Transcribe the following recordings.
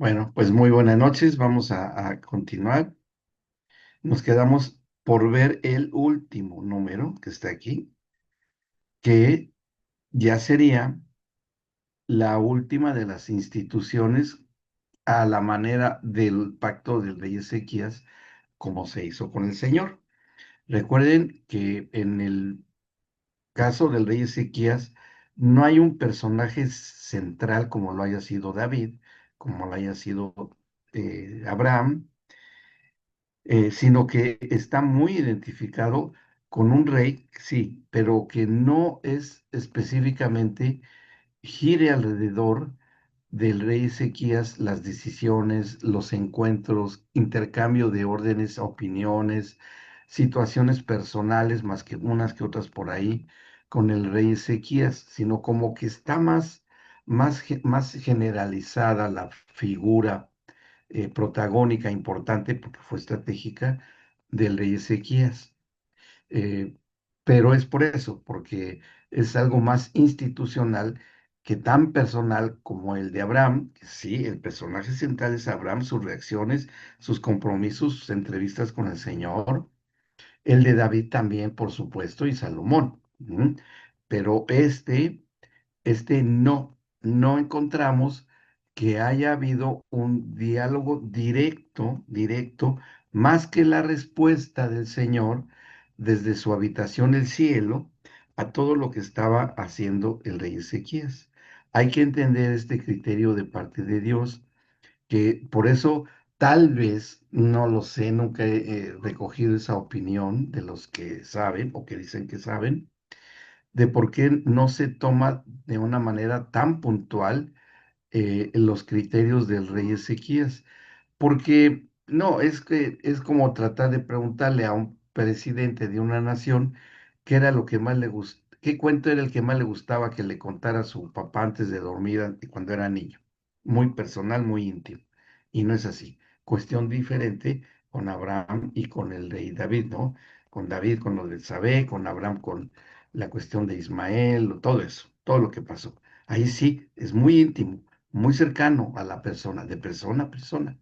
Bueno, pues muy buenas noches. Vamos a continuar. Nos quedamos por ver el último número que está aquí, que ya sería la última de las instituciones a la manera del pacto del rey Ezequías, como se hizo con el Señor. Recuerden que en el caso del rey Ezequías no hay un personaje central como lo haya sido David, como lo haya sido Abraham, sino que está muy identificado con un rey, sí, pero que no es específicamente gire alrededor del rey Ezequías las decisiones, los encuentros, intercambio de órdenes, opiniones, situaciones personales, más que unas que otras por ahí, con el rey Ezequías, sino como que está más generalizada la figura protagónica, importante, porque fue estratégica, del rey Ezequías. Eh, pero es por eso, porque es algo más institucional que tan personal como el de Abraham, que sí, el personaje central es Abraham, sus reacciones, sus compromisos, sus entrevistas con el Señor, el de David también, por supuesto, y Salomón. Pero no encontramos que haya habido un diálogo directo, más que la respuesta del Señor desde su habitación el cielo a todo lo que estaba haciendo el rey Ezequías. Hay que entender este criterio de parte de Dios, que por eso tal vez, no lo sé, nunca he recogido esa opinión de los que saben o que dicen que saben, de por qué no se toma de una manera tan puntual los criterios del rey Ezequías. Porque no, es que es como tratar de preguntarle a un presidente de una nación qué era lo que más le gustaba, qué cuento era el que más le gustaba que le contara a su papá antes de dormir cuando era niño. Muy personal, muy íntimo. Y no es así. Cuestión diferente con Abraham y con el rey David, ¿no? Con David, con lo de Sabé, con Abraham, con la cuestión de Ismael, todo eso, todo lo que pasó. Ahí sí, es muy íntimo, muy cercano a la persona, de persona a persona.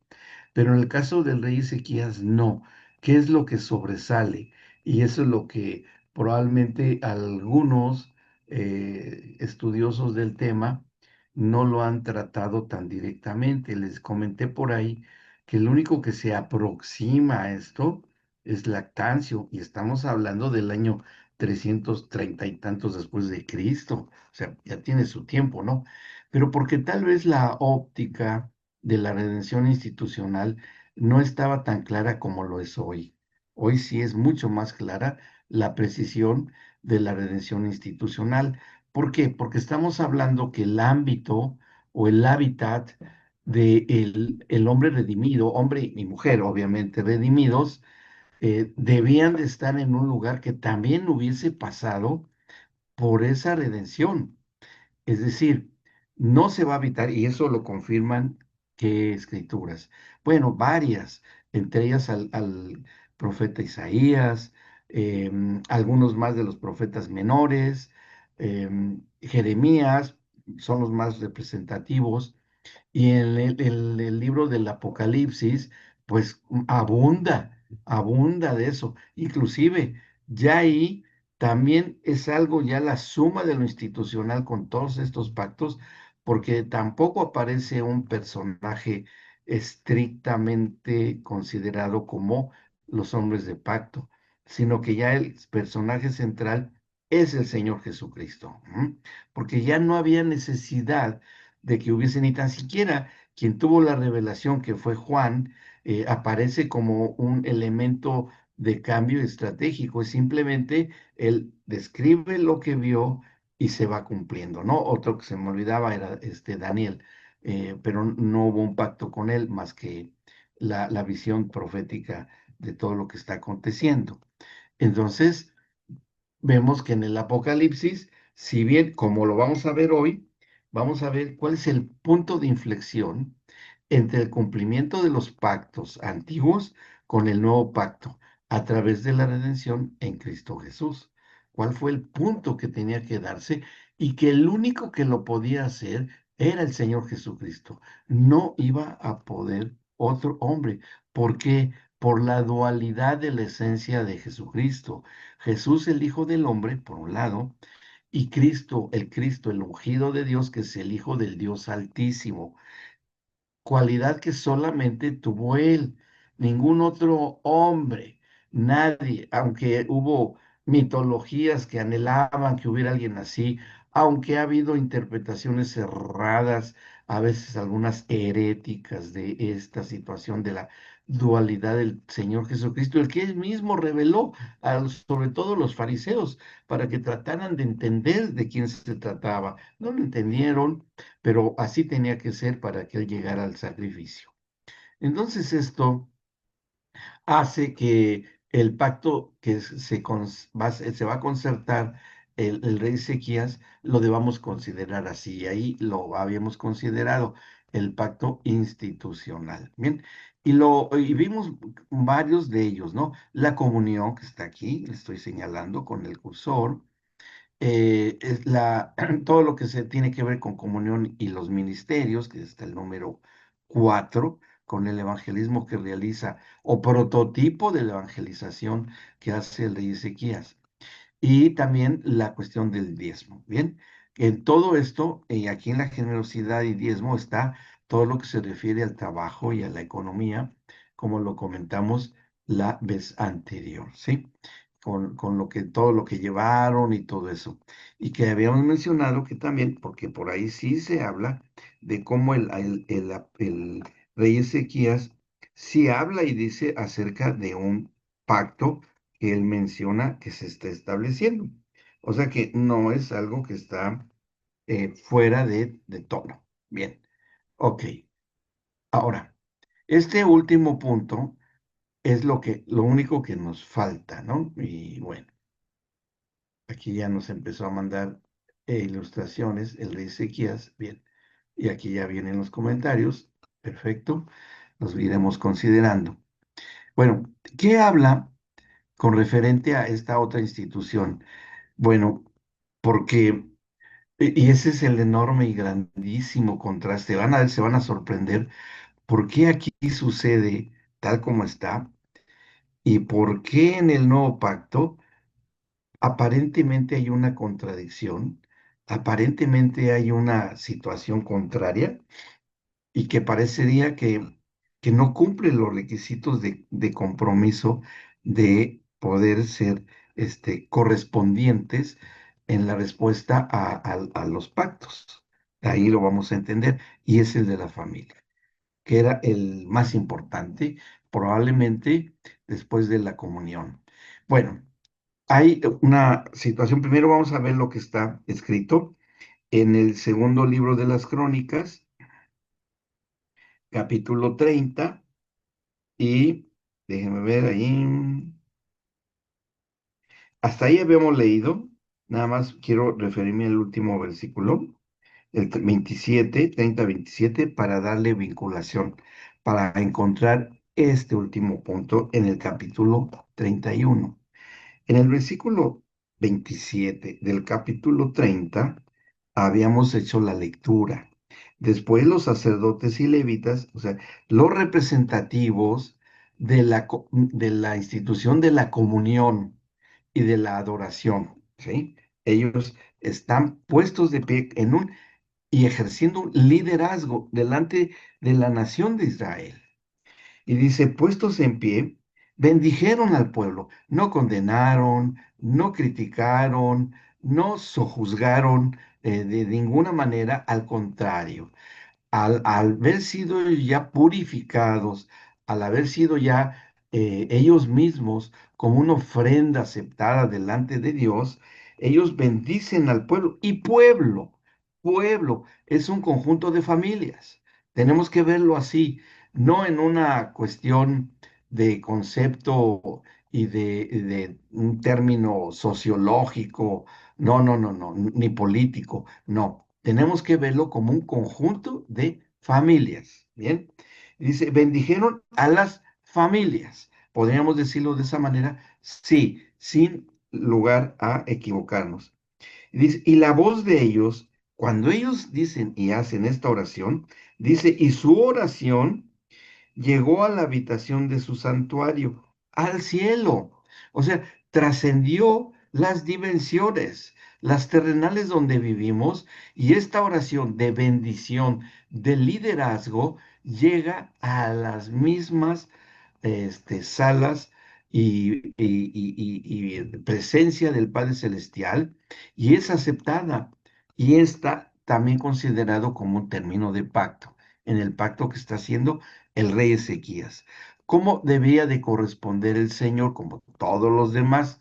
Pero en el caso del rey Ezequías, no. ¿Qué es lo que sobresale? Y eso es lo que probablemente algunos estudiosos del tema no lo han tratado tan directamente. Les comenté por ahí que el único que se aproxima a esto es Lactancio, y estamos hablando del año 330 y tantos después de Cristo. O sea, ya tiene su tiempo, ¿no? Pero porque tal vez la óptica de la redención institucional no estaba tan clara como lo es hoy. Hoy sí es mucho más clara la precisión de la redención institucional. ¿Por qué? Porque estamos hablando que el ámbito o el hábitat de el hombre redimido, hombre y mujer obviamente redimidos, debían de estar en un lugar que también hubiese pasado por esa redención. Es decir, no se va a evitar, y eso lo confirman qué escrituras. Bueno, varias, entre ellas al profeta Isaías, algunos más de los profetas menores, Jeremías, son los más representativos, y en el libro del Apocalipsis, pues abunda de eso. Inclusive, ya ahí también es algo, ya la suma de lo institucional con todos estos pactos, porque tampoco aparece un personaje estrictamente considerado como los hombres de pacto, sino que ya el personaje central es el Señor Jesucristo. Porque ya no había necesidad de que hubiese ni tan siquiera quien tuvo la revelación, que fue Juan, aparece como un elemento de cambio estratégico. Es simplemente él describe lo que vio y se va cumpliendo, ¿no? Otro que se me olvidaba era este Daniel, pero no hubo un pacto con él más que la visión profética de todo lo que está aconteciendo. Entonces, vemos que en el Apocalipsis, si bien, como lo vamos a ver hoy, vamos a ver cuál es el punto de inflexión entre el cumplimiento de los pactos antiguos con el nuevo pacto a través de la redención en Cristo Jesús. ¿Cuál fue el punto que tenía que darse y que el único que lo podía hacer era el Señor Jesucristo. No iba a poder otro hombre. ¿Por qué? Por la dualidad de la esencia de Jesucristo. Jesús, el Hijo del Hombre, por un lado, y Cristo, el ungido de Dios, que es el Hijo del Dios Altísimo, cualidad que solamente tuvo él, ningún otro hombre, nadie, aunque hubo mitologías que anhelaban que hubiera alguien así, aunque ha habido interpretaciones erradas, a veces algunas heréticas de esta situación de la dualidad del Señor Jesucristo, el que él mismo reveló, sobre todo los fariseos, para que trataran de entender de quién se trataba. No lo entendieron, pero así tenía que ser para que él llegara al sacrificio. Entonces esto hace que el pacto que se va a concertar el rey Ezequías lo debamos considerar así. Ahí lo habíamos considerado el pacto institucional. Bien, y vimos varios de ellos, ¿no? La comunión que está aquí, le estoy señalando con el cursor, todo lo que se tiene que ver con comunión y los ministerios, que está el número 4 con el evangelismo que realiza o prototipo de la evangelización que hace el rey Ezequías. Y también la cuestión del diezmo. Bien, en todo esto, aquí en la generosidad y diezmo está todo lo que se refiere al trabajo y a la economía, como lo comentamos la vez anterior, ¿sí? Con todo lo que llevaron y todo eso. Y que habíamos mencionado que también, porque por ahí sí se habla de cómo el rey Ezequías sí habla y dice acerca de un pacto que él menciona que se está estableciendo. O sea que no es algo que está fuera de tono. Bien, ok. Ahora, este último punto es lo único que nos falta, ¿no? Y bueno, aquí ya nos empezó a mandar ilustraciones el rey Ezequías. Bien, y aquí ya vienen los comentarios. Perfecto, los iremos considerando. Bueno, ¿qué habla con referente a esta otra institución? Bueno, porque, y ese es el enorme y grandísimo contraste, se van a sorprender por qué aquí sucede tal como está y por qué en el nuevo pacto aparentemente hay una contradicción, aparentemente hay una situación contraria y que parecería que no cumple los requisitos de compromiso de poder ser correspondientes en la respuesta a los pactos. Ahí lo vamos a entender, y es el de la familia, que era el más importante, probablemente después de la comunión. Bueno, hay una situación, primero vamos a ver lo que está escrito en el segundo libro de las Crónicas, capítulo 30. Y déjenme ver ahí. Hasta ahí habíamos leído. Nada más quiero referirme al último versículo, el 27, 30, 27, para darle vinculación, para encontrar este último punto en el capítulo 31. En el versículo 27 del capítulo 30 habíamos hecho la lectura. Después los sacerdotes y levitas, o sea, los representativos de la institución de la comunión y de la adoración, ¿sí? Ellos están puestos de pie y ejerciendo un liderazgo delante de la nación de Israel. Y dice, puestos en pie, bendijeron al pueblo, no condenaron, no criticaron, no sojuzgaron de ninguna manera, al contrario, al haber sido ya purificados, al haber sido ya ellos mismos como una ofrenda aceptada delante de Dios, ellos bendicen al pueblo. Y pueblo es un conjunto de familias. Tenemos que verlo así, no en una cuestión de concepto y de un término sociológico, no, ni político, no. Tenemos que verlo como un conjunto de familias. Bien, dice, bendijeron a las familias. ¿Podríamos decirlo de esa manera? Sí, sin lugar a equivocarnos. Y dice, y la voz de ellos Cuando ellos dicen y hacen esta oración, dice, y su oración llegó a la habitación de su santuario, al cielo. O sea, trascendió las dimensiones, las terrenales donde vivimos, y esta oración de bendición, de liderazgo, llega a las mismas salas y presencia del Padre Celestial, y es aceptada, y está también considerado como un término de pacto, en el pacto que está haciendo el rey Ezequías. ¿Cómo debía de corresponder el Señor, como todos los demás,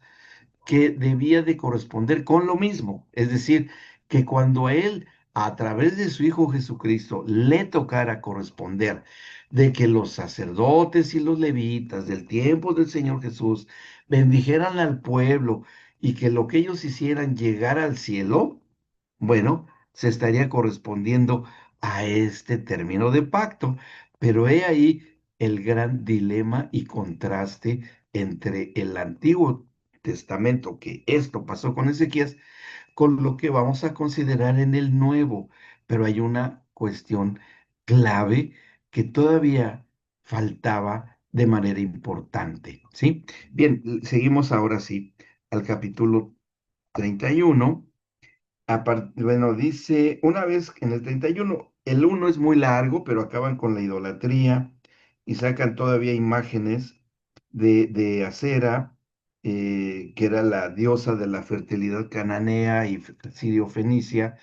que debía de corresponder con lo mismo? Es decir, que cuando a él, a través de su Hijo Jesucristo, le tocara corresponder de que los sacerdotes y los levitas del tiempo del Señor Jesús bendijeran al pueblo y que lo que ellos hicieran llegara al cielo, bueno, se estaría correspondiendo a este término de pacto. Pero he ahí el gran dilema y contraste entre el Antiguo Testamento, que esto pasó con Ezequías, con lo que vamos a considerar en el Nuevo. Pero hay una cuestión clave que todavía faltaba de manera importante, ¿sí? Bien, seguimos ahora sí al capítulo 31. Bueno, dice, una vez en el 31, el uno es muy largo, pero acaban con la idolatría y sacan todavía imágenes de Acera, que era la diosa de la fertilidad cananea y sirio-fenicia,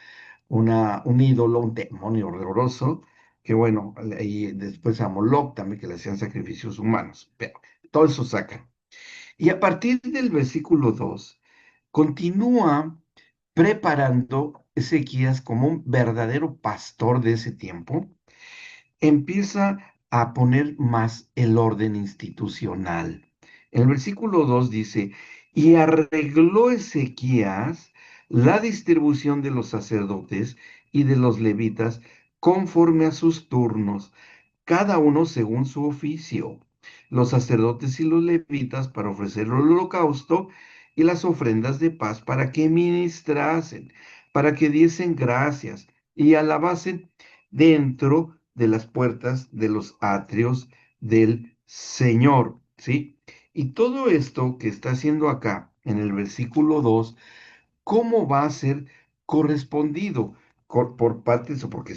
un ídolo, un demonio horroroso, que bueno, y después a Moloch también, que le hacían sacrificios humanos, pero todo eso sacan. Y a partir del versículo 2 continúa preparando Ezequías como un verdadero pastor de ese tiempo, empieza a poner más el orden institucional. En el versículo 2 dice, y arregló Ezequías la distribución de los sacerdotes y de los levitas conforme a sus turnos, cada uno según su oficio, los sacerdotes y los levitas para ofrecer el holocausto y las ofrendas de paz para que ministrasen, para que diesen gracias y alabasen dentro de las puertas de los atrios del Señor, ¿sí? Y todo esto que está haciendo acá en el versículo 2, ¿cómo va a ser correspondido por parte de eso? Porque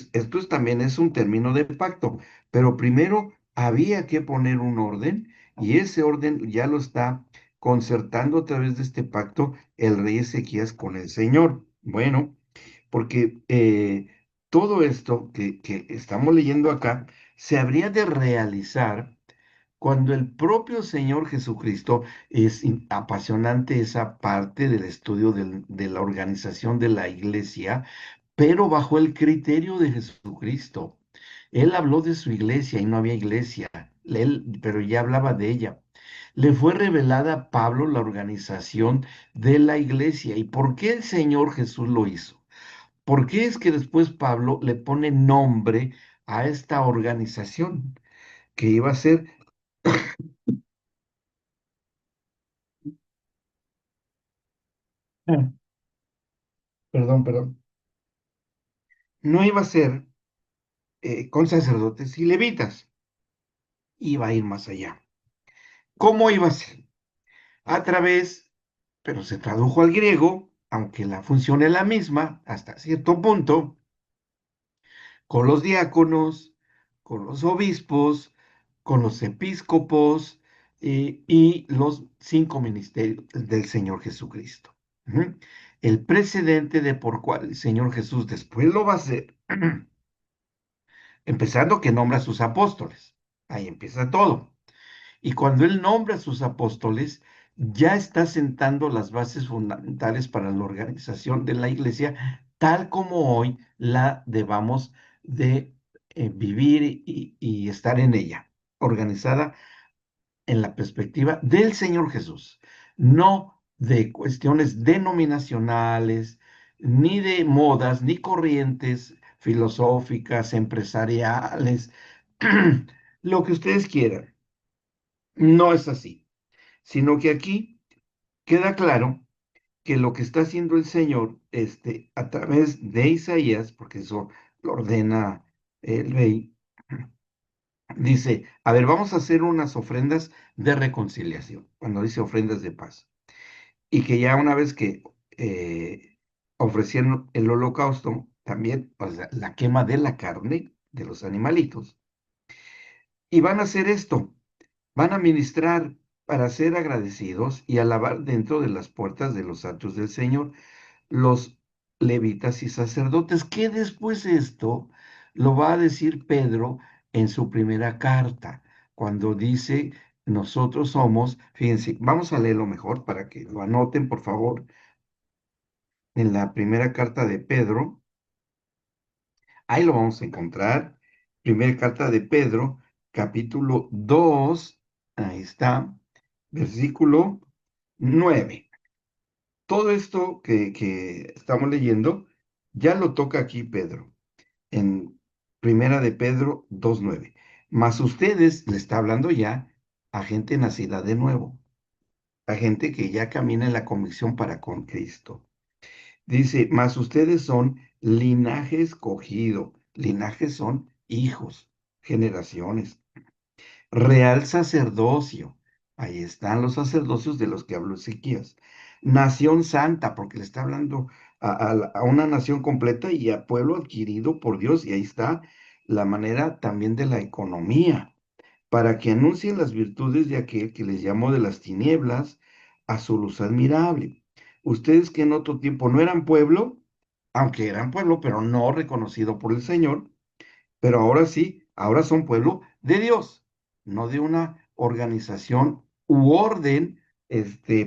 también es un término de pacto, pero primero había que poner un orden y ese orden ya lo está concertando a través de este pacto el rey Ezequías con el Señor. Bueno, porque todo esto que estamos leyendo acá se habría de realizar cuando el propio Señor Jesucristo, es apasionante esa parte del estudio de la organización de la iglesia, pero bajo el criterio de Jesucristo. Él habló de su iglesia y no había iglesia, pero ya hablaba de ella. Le fue revelada a Pablo la organización de la iglesia. ¿Y por qué el Señor Jesús lo hizo? ¿Por qué es que después Pablo le pone nombre a esta organización que iba a ser, ah, perdón, no iba a ser con sacerdotes y levitas, iba a ir más allá? ¿Cómo iba a ser? A través, pero se tradujo al griego, aunque la función es la misma hasta cierto punto, con los diáconos, con los obispos, con los episcopos y los cinco ministerios del Señor Jesucristo. Ujú. El precedente de por cual el Señor Jesús después lo va a hacer, empezando que nombra a sus apóstoles. Ahí empieza todo. Y cuando Él nombra a sus apóstoles, ya está sentando las bases fundamentales para la organización de la iglesia, tal como hoy la debamos de vivir y estar en ella, organizada en la perspectiva del Señor Jesús, no de cuestiones denominacionales, ni de modas, ni corrientes filosóficas, empresariales, lo que ustedes quieran. No es así, sino que aquí queda claro que lo que está haciendo el Señor, a través de Isaías, porque eso lo ordena el rey, dice, a ver, vamos a hacer unas ofrendas de reconciliación, cuando dice ofrendas de paz. Y que ya una vez que ofrecieron el holocausto, también pues, la quema de la carne de los animalitos, y van a hacer esto, van a ministrar para ser agradecidos y alabar dentro de las puertas de los atrios del Señor los levitas y sacerdotes, que después esto lo va a decir Pedro en su primera carta, cuando dice, nosotros somos, fíjense, vamos a leerlo mejor para que lo anoten, por favor, en la primera carta de Pedro, ahí lo vamos a encontrar, primera carta de Pedro, capítulo 2, ahí está, versículo 9. Todo esto que estamos leyendo, ya lo toca aquí Pedro, en Primera de Pedro 2:9. Mas ustedes, le está hablando ya a gente nacida de nuevo, a gente que ya camina en la convicción para con Cristo. Dice, mas ustedes son linaje escogido, linaje son hijos, generaciones, real sacerdocio. Ahí están los sacerdocios de los que habló Ezequías. Nación santa, porque le está hablando a una nación completa y a pueblo adquirido por Dios. Y ahí está la manera también de la economía, para que anuncien las virtudes de aquel que les llamó de las tinieblas a su luz admirable. Ustedes que en otro tiempo no eran pueblo, aunque eran pueblo, pero no reconocido por el Señor, pero ahora sí, ahora son pueblo de Dios, no de una organización u orden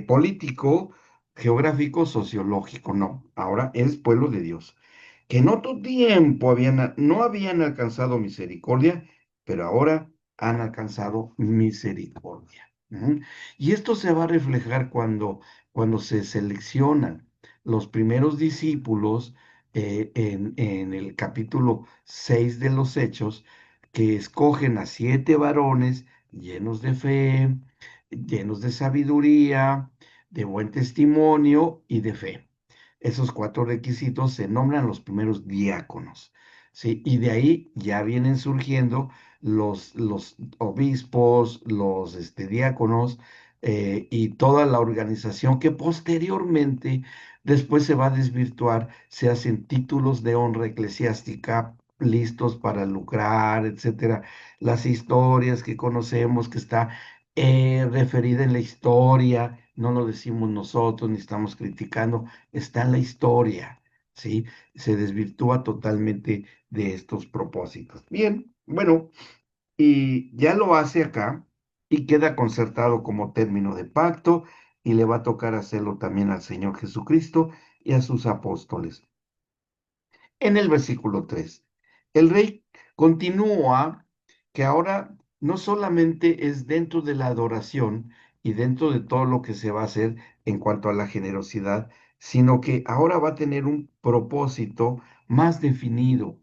político, geográfico, sociológico, no, ahora es pueblo de Dios, que en otro tiempo no habían alcanzado misericordia, pero ahora han alcanzado misericordia. Ujú. Y esto se va a reflejar cuando se seleccionan los primeros discípulos en el capítulo 6 de los Hechos, que escogen a 7 varones llenos de fe, llenos de sabiduría, de buen testimonio y de fe. Esos 4 requisitos se nombran los primeros diáconos, ¿sí? Y de ahí ya vienen surgiendo los obispos, los diáconos y toda la organización que posteriormente después se va a desvirtuar, se hacen títulos de honra eclesiástica listos para lucrar, etcétera. Las historias que conocemos, que está referida en la historia, no lo decimos nosotros ni estamos criticando, está en la historia, ¿sí? Se desvirtúa totalmente de estos propósitos. Bien, bueno, y ya lo hace acá y queda concertado como término de pacto y le va a tocar hacerlo también al Señor Jesucristo y a sus apóstoles. En el versículo 3, el rey continúa que ahora no solamente es dentro de la adoración y dentro de todo lo que se va a hacer en cuanto a la generosidad, sino que ahora va a tener un propósito más definido,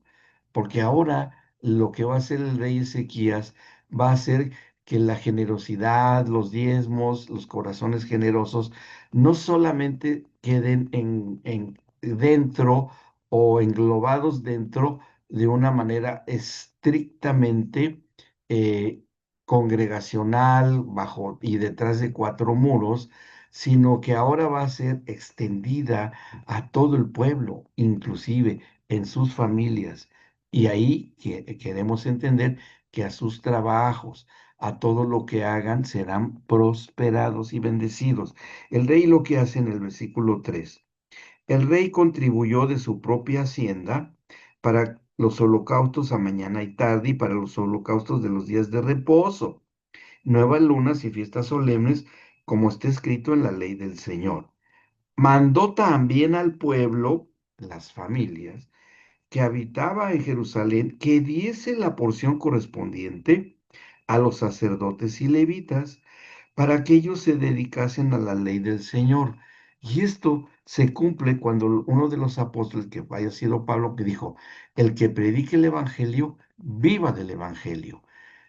porque ahora lo que va a hacer el rey Ezequías va a hacer que la generosidad, los diezmos, los corazones generosos, no solamente queden en dentro o englobados dentro de una manera estrictamente eh, congregacional, bajo y detrás de 4 muros, sino que ahora va a ser extendida a todo el pueblo, inclusive en sus familias. Y ahí queremos entender que a sus trabajos, a todo lo que hagan, serán prosperados y bendecidos. El rey lo que hace en el versículo 3, el rey contribuyó de su propia hacienda para los holocaustos a mañana y tarde y para los holocaustos de los días de reposo, nuevas lunas y fiestas solemnes, como está escrito en la ley del Señor. Mandó también al pueblo, las familias, que habitaba en Jerusalén, que diese la porción correspondiente a los sacerdotes y levitas, para que ellos se dedicasen a la ley del Señor. Y esto se cumple cuando uno de los apóstoles, que haya sido Pablo, que dijo, el que predique el Evangelio, viva del Evangelio.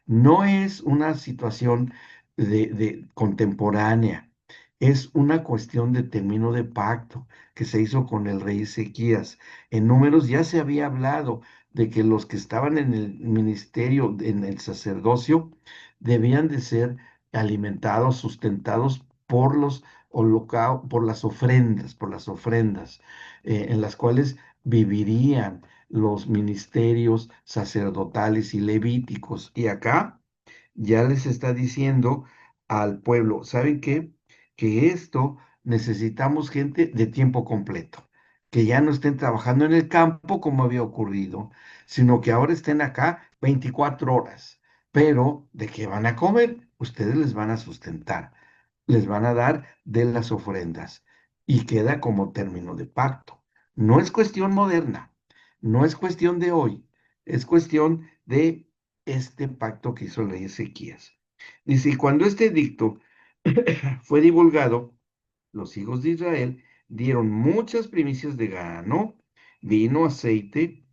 No es una situación de contemporánea, es una cuestión de término de pacto que se hizo con el rey Ezequías. En Números ya se había hablado de que los que estaban en el ministerio, en el sacerdocio, debían de ser alimentados, sustentados por los por las ofrendas, en las cuales vivirían los ministerios sacerdotales y levíticos. Y acá ya les está diciendo al pueblo, ¿saben qué? Que esto necesitamos gente de tiempo completo, que ya no estén trabajando en el campo como había ocurrido, sino que ahora estén acá 24 horas. Pero, ¿de qué van a comer? Ustedes les van a sustentar, les van a dar de las ofrendas y queda como término de pacto. No es cuestión moderna, no es cuestión de hoy, es cuestión de este pacto que hizo el rey Ezequías. Dice, y cuando este edicto fue divulgado, los hijos de Israel dieron muchas primicias de grano, vino, aceite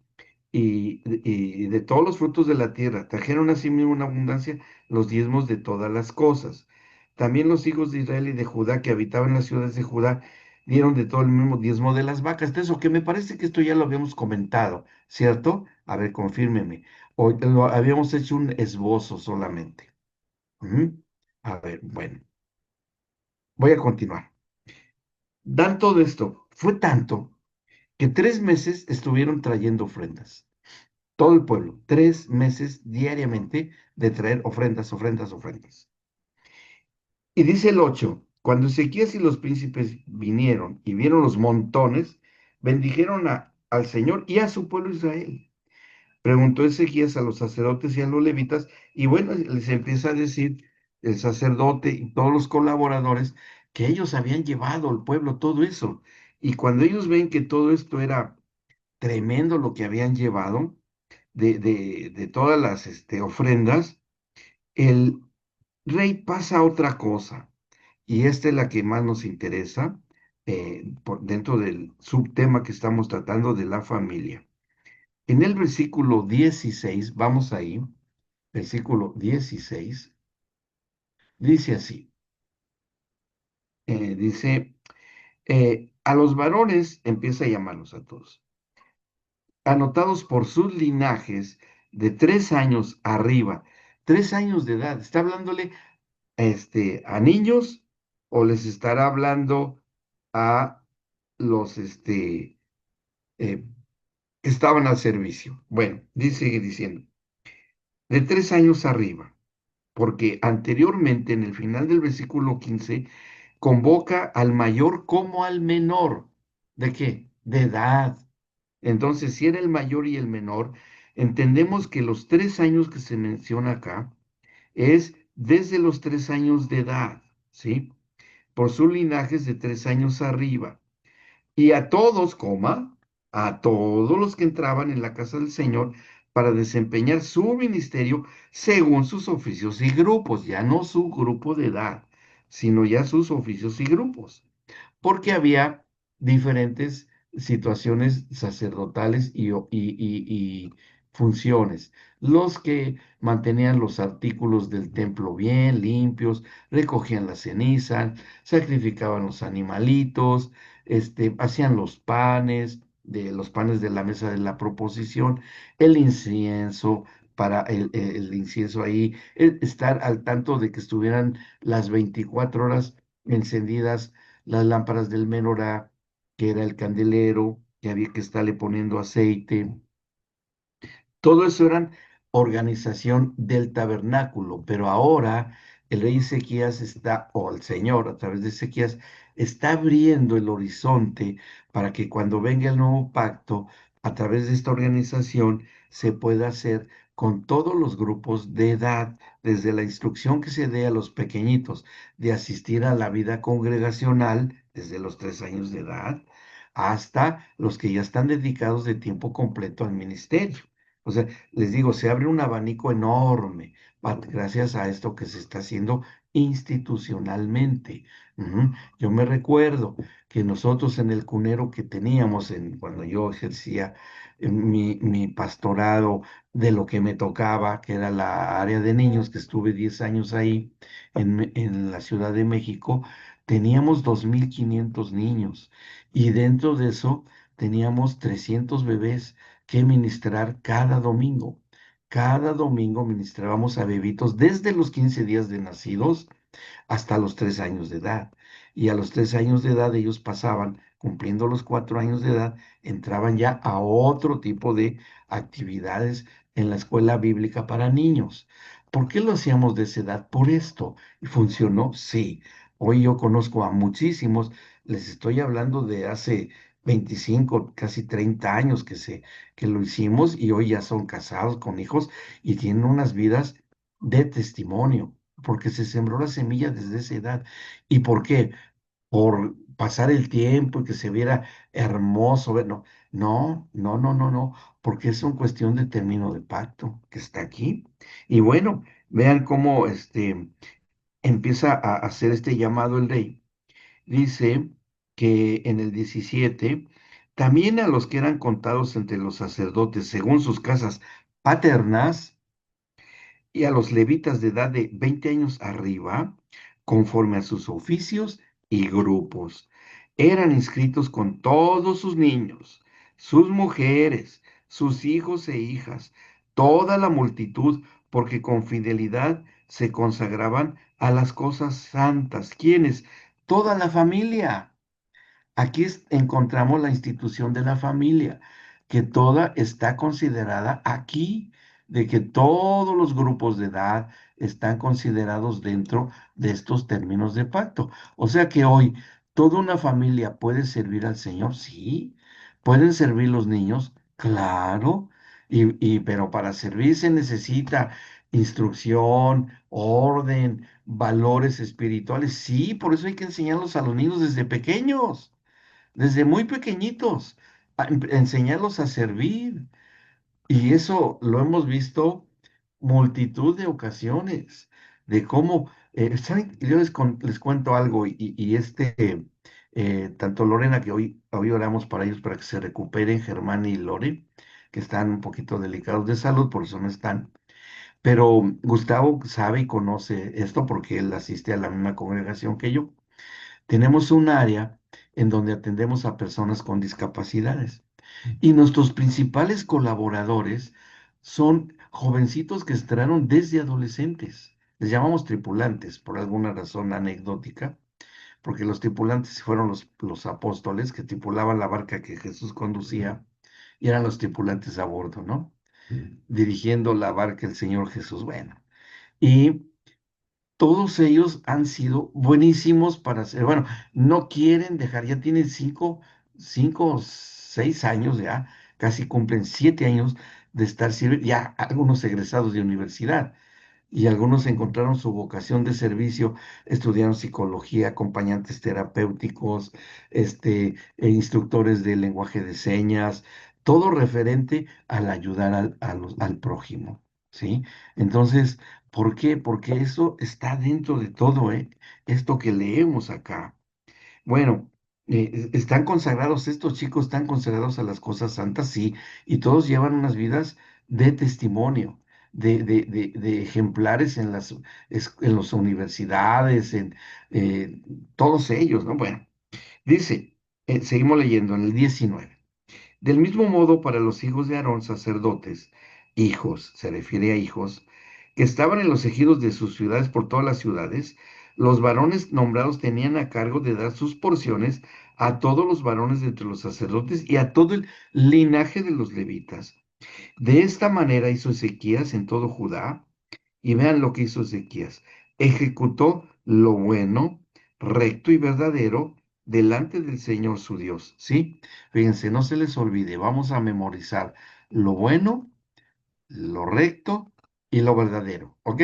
y de todos los frutos de la tierra. Trajeron asimismo una abundancia los diezmos de todas las cosas. También los hijos de Israel y de Judá que habitaban en las ciudades de Judá dieron de todo el mismo diezmo de las vacas. De eso que me parece que esto ya lo habíamos comentado, ¿cierto? A ver, confírmeme. O lo habíamos hecho un esbozo solamente. Ujú. A ver, bueno, voy a continuar. Dan todo esto. Fue tanto que 3 meses estuvieron trayendo ofrendas. Todo el pueblo, 3 meses diariamente de traer ofrendas, ofrendas, ofrendas. Y dice el 8, cuando Ezequías y los príncipes vinieron y vieron los montones, bendijeron al Señor y a su pueblo Israel. Preguntó Ezequías a los sacerdotes y a los levitas, y bueno, les empieza a decir el sacerdote y todos los colaboradores que ellos habían llevado al pueblo todo eso. Y cuando ellos ven que todo esto era tremendo lo que habían llevado, de todas las ofrendas, el rey pasa a otra cosa, y esta es la que más nos interesa dentro del subtema que estamos tratando de la familia. En el versículo 16, vamos ahí, versículo 16, dice así, dice, a los varones, empieza a llamarlos a todos, anotados por sus linajes de 3 años arriba, 3 años de edad, está hablándole a niños o les estará hablando a los eh, que estaban al servicio. Bueno, sigue diciendo, de 3 años arriba, porque anteriormente en el final del versículo 15 convoca al mayor como al menor. ¿De qué? De edad. Entonces, si era el mayor y el menor, entendemos que los 3 años que se menciona acá es desde los 3 años de edad, ¿sí? Por sus linajes de 3 años arriba. Y a todos, a todos los que entraban en la casa del Señor para desempeñar su ministerio según sus oficios y grupos, ya no su grupo de edad, sino ya sus oficios y grupos, porque había diferentes situaciones sacerdotales y funciones. Los que mantenían los artículos del templo bien limpios, recogían la ceniza, sacrificaban los animalitos, hacían los panes de la mesa de la proposición, el incienso, para el incienso ahí, estar al tanto de que estuvieran las 24 horas encendidas las lámparas del menorá, que era el candelero, que había que estarle poniendo aceite. Todo eso eran organización del tabernáculo, pero ahora el rey Ezequías está, o el Señor a través de Ezequías, está abriendo el horizonte para que cuando venga el nuevo pacto, a través de esta organización, se pueda hacer con todos los grupos de edad, desde la instrucción que se dé a los pequeñitos de asistir a la vida congregacional desde los 3 años de edad, hasta los que ya están dedicados de tiempo completo al ministerio. O sea, les digo, se abre un abanico enorme gracias a esto que se está haciendo institucionalmente. Ujú. Yo me recuerdo que nosotros en el cunero que teníamos cuando yo ejercía mi pastorado de lo que me tocaba, que era la área de niños, que estuve 10 años ahí en la Ciudad de México, teníamos 2.500 niños y dentro de eso teníamos 300 bebés que ministrar cada domingo. Cada domingo ministrábamos a bebitos desde los 15 días de nacidos hasta los 3 años de edad. Y a los 3 años de edad ellos pasaban, cumpliendo los 4 años de edad, entraban ya a otro tipo de actividades en la escuela bíblica para niños. ¿Por qué lo hacíamos de esa edad? Por esto. ¿Y funcionó? Sí. Hoy yo conozco a muchísimos, les estoy hablando de hace 25, casi 30 años que lo hicimos y hoy ya son casados con hijos y tienen unas vidas de testimonio porque se sembró la semilla desde esa edad. ¿Y por qué? Por pasar el tiempo y que se viera hermoso. No, no, no, no, no, no, porque es una cuestión de término de pacto que está aquí. Y bueno, vean cómo empieza a hacer este llamado el rey. Dice que en el 17, también a los que eran contados entre los sacerdotes según sus casas paternas, y a los levitas de edad de 20 años arriba, conforme a sus oficios y grupos. Eran inscritos con todos sus niños, sus mujeres, sus hijos e hijas, toda la multitud, porque con fidelidad se consagraban a las cosas santas. ¿Quiénes? Toda la familia. Aquí encontramos la institución de la familia, que toda está considerada aquí, de que todos los grupos de edad están considerados dentro de estos términos de pacto. O sea que hoy toda una familia puede servir al Señor, sí. ¿Pueden servir los niños? Claro. Pero para servir se necesita instrucción, orden, valores espirituales. Sí, por eso hay que enseñarlos a los niños desde pequeños, desde muy pequeñitos, enseñarlos a servir. Y eso lo hemos visto multitud de ocasiones, de cómo, ¿saben? Yo les cuento algo tanto Lorena, que hoy oramos para ellos para que se recuperen, Germán y Lore, que están un poquito delicados de salud, por eso no están. Pero Gustavo sabe y conoce esto porque él asiste a la misma congregación que yo. Tenemos un área en donde atendemos a personas con discapacidades y nuestros principales colaboradores son jovencitos que entraron desde adolescentes. Les llamamos tripulantes por alguna razón anecdótica, porque los tripulantes fueron los apóstoles que tripulaban la barca que Jesús conducía y eran los tripulantes a bordo, ¿no? Dirigiendo la barca el Señor Jesús. Bueno, y todos ellos han sido buenísimos para hacer, bueno, no quieren dejar, ya tienen 6 años ya, casi cumplen 7 años de estar sirviendo, ya algunos egresados de universidad y algunos encontraron su vocación de servicio, estudiaron psicología, acompañantes terapéuticos, instructores de lenguaje de señas, todo referente al ayudar al prójimo, ¿sí? Entonces, ¿por qué? Porque eso está dentro de todo, ¿eh? Esto que leemos acá. Bueno, están consagrados, estos chicos están consagrados a las cosas santas, sí, y todos llevan unas vidas de testimonio, de ejemplares en las universidades, eh, todos ellos, ¿no? Bueno, dice, seguimos leyendo en el 19. Del mismo modo, para los hijos de Aarón, sacerdotes, hijos, se refiere a hijos, que estaban en los ejidos de sus ciudades por todas las ciudades, los varones nombrados tenían a cargo de dar sus porciones a todos los varones de entre los sacerdotes y a todo el linaje de los levitas. De esta manera hizo Ezequías en todo Judá, y vean lo que hizo Ezequías. Ejecutó lo bueno, recto y verdadero delante del Señor su Dios. ¿Sí? Fíjense, no se les olvide, vamos a memorizar lo bueno, lo recto y lo verdadero. ¿Ok?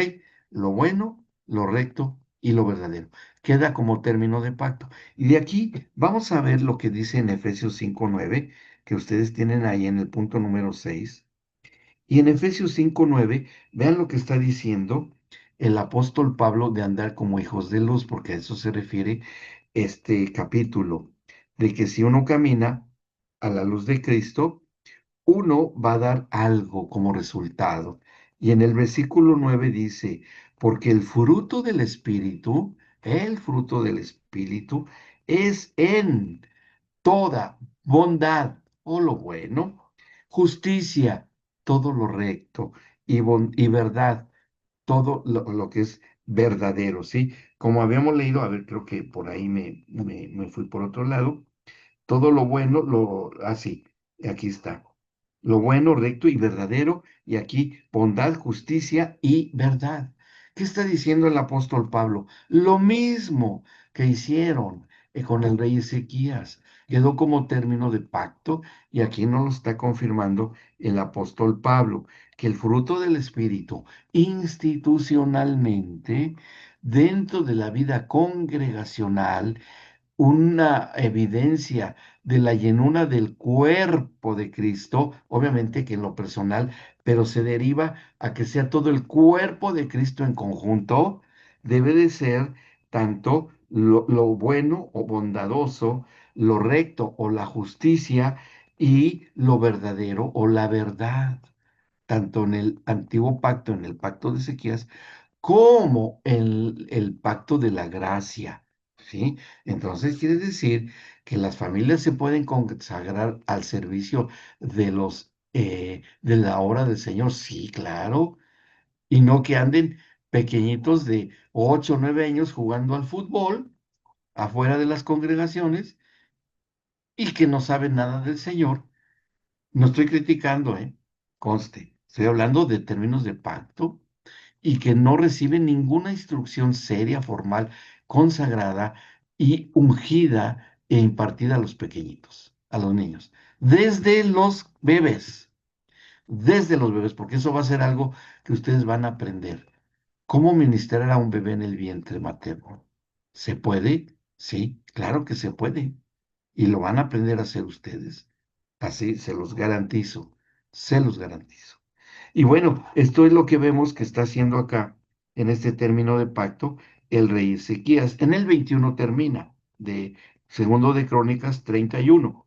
Lo bueno, lo recto y lo verdadero. Queda como término de pacto. Y de aquí vamos a ver lo que dice en Efesios 5:9, que ustedes tienen ahí en el punto número 6. Y en Efesios 5:9, vean lo que está diciendo el apóstol Pablo de andar como hijos de luz, porque a eso se refiere este capítulo, de que si uno camina a la luz de Cristo, uno va a dar algo como resultado. Y en el versículo 9 dice, porque el fruto del Espíritu el fruto del Espíritu es en toda bondad o lo bueno, justicia, todo lo recto y verdad, todo lo que es verdadero, ¿sí? Como habíamos leído, a ver, creo que por ahí me fui por otro lado, todo lo bueno, así, aquí está. Lo bueno, recto y verdadero, y aquí bondad, justicia y verdad. ¿Qué está diciendo el apóstol Pablo? Lo mismo que hicieron con el rey Ezequías. Quedó como término de pacto, y aquí nos lo está confirmando el apóstol Pablo, que el fruto del Espíritu institucionalmente, dentro de la vida congregacional, una evidencia de la llenura del cuerpo de Cristo, obviamente que en lo personal, pero se deriva a que sea todo el cuerpo de Cristo en conjunto, debe de ser tanto lo bueno o bondadoso, lo recto o la justicia y lo verdadero o la verdad, tanto en el antiguo pacto, en el pacto de Ezequías, como el pacto de la gracia, ¿sí? Entonces quiere decir que las familias se pueden consagrar al servicio de la obra del Señor, sí, claro, y no que anden pequeñitos de 8 o 9 años jugando al fútbol afuera de las congregaciones y que no saben nada del Señor. No estoy criticando, conste, estoy hablando de términos de pacto y que no reciben ninguna instrucción seria, formal, consagrada y ungida e impartida a los pequeñitos, a los niños, desde los bebés, porque eso va a ser algo que ustedes van a aprender. ¿Cómo ministrar a un bebé en el vientre materno? ¿Se puede? Sí, claro que se puede. Y lo van a aprender a hacer ustedes. Así se los garantizo, se los garantizo. Y bueno, esto es lo que vemos que está haciendo acá, en este término de pacto, el rey Ezequías. En el 21 termina, de segundo de Crónicas 31.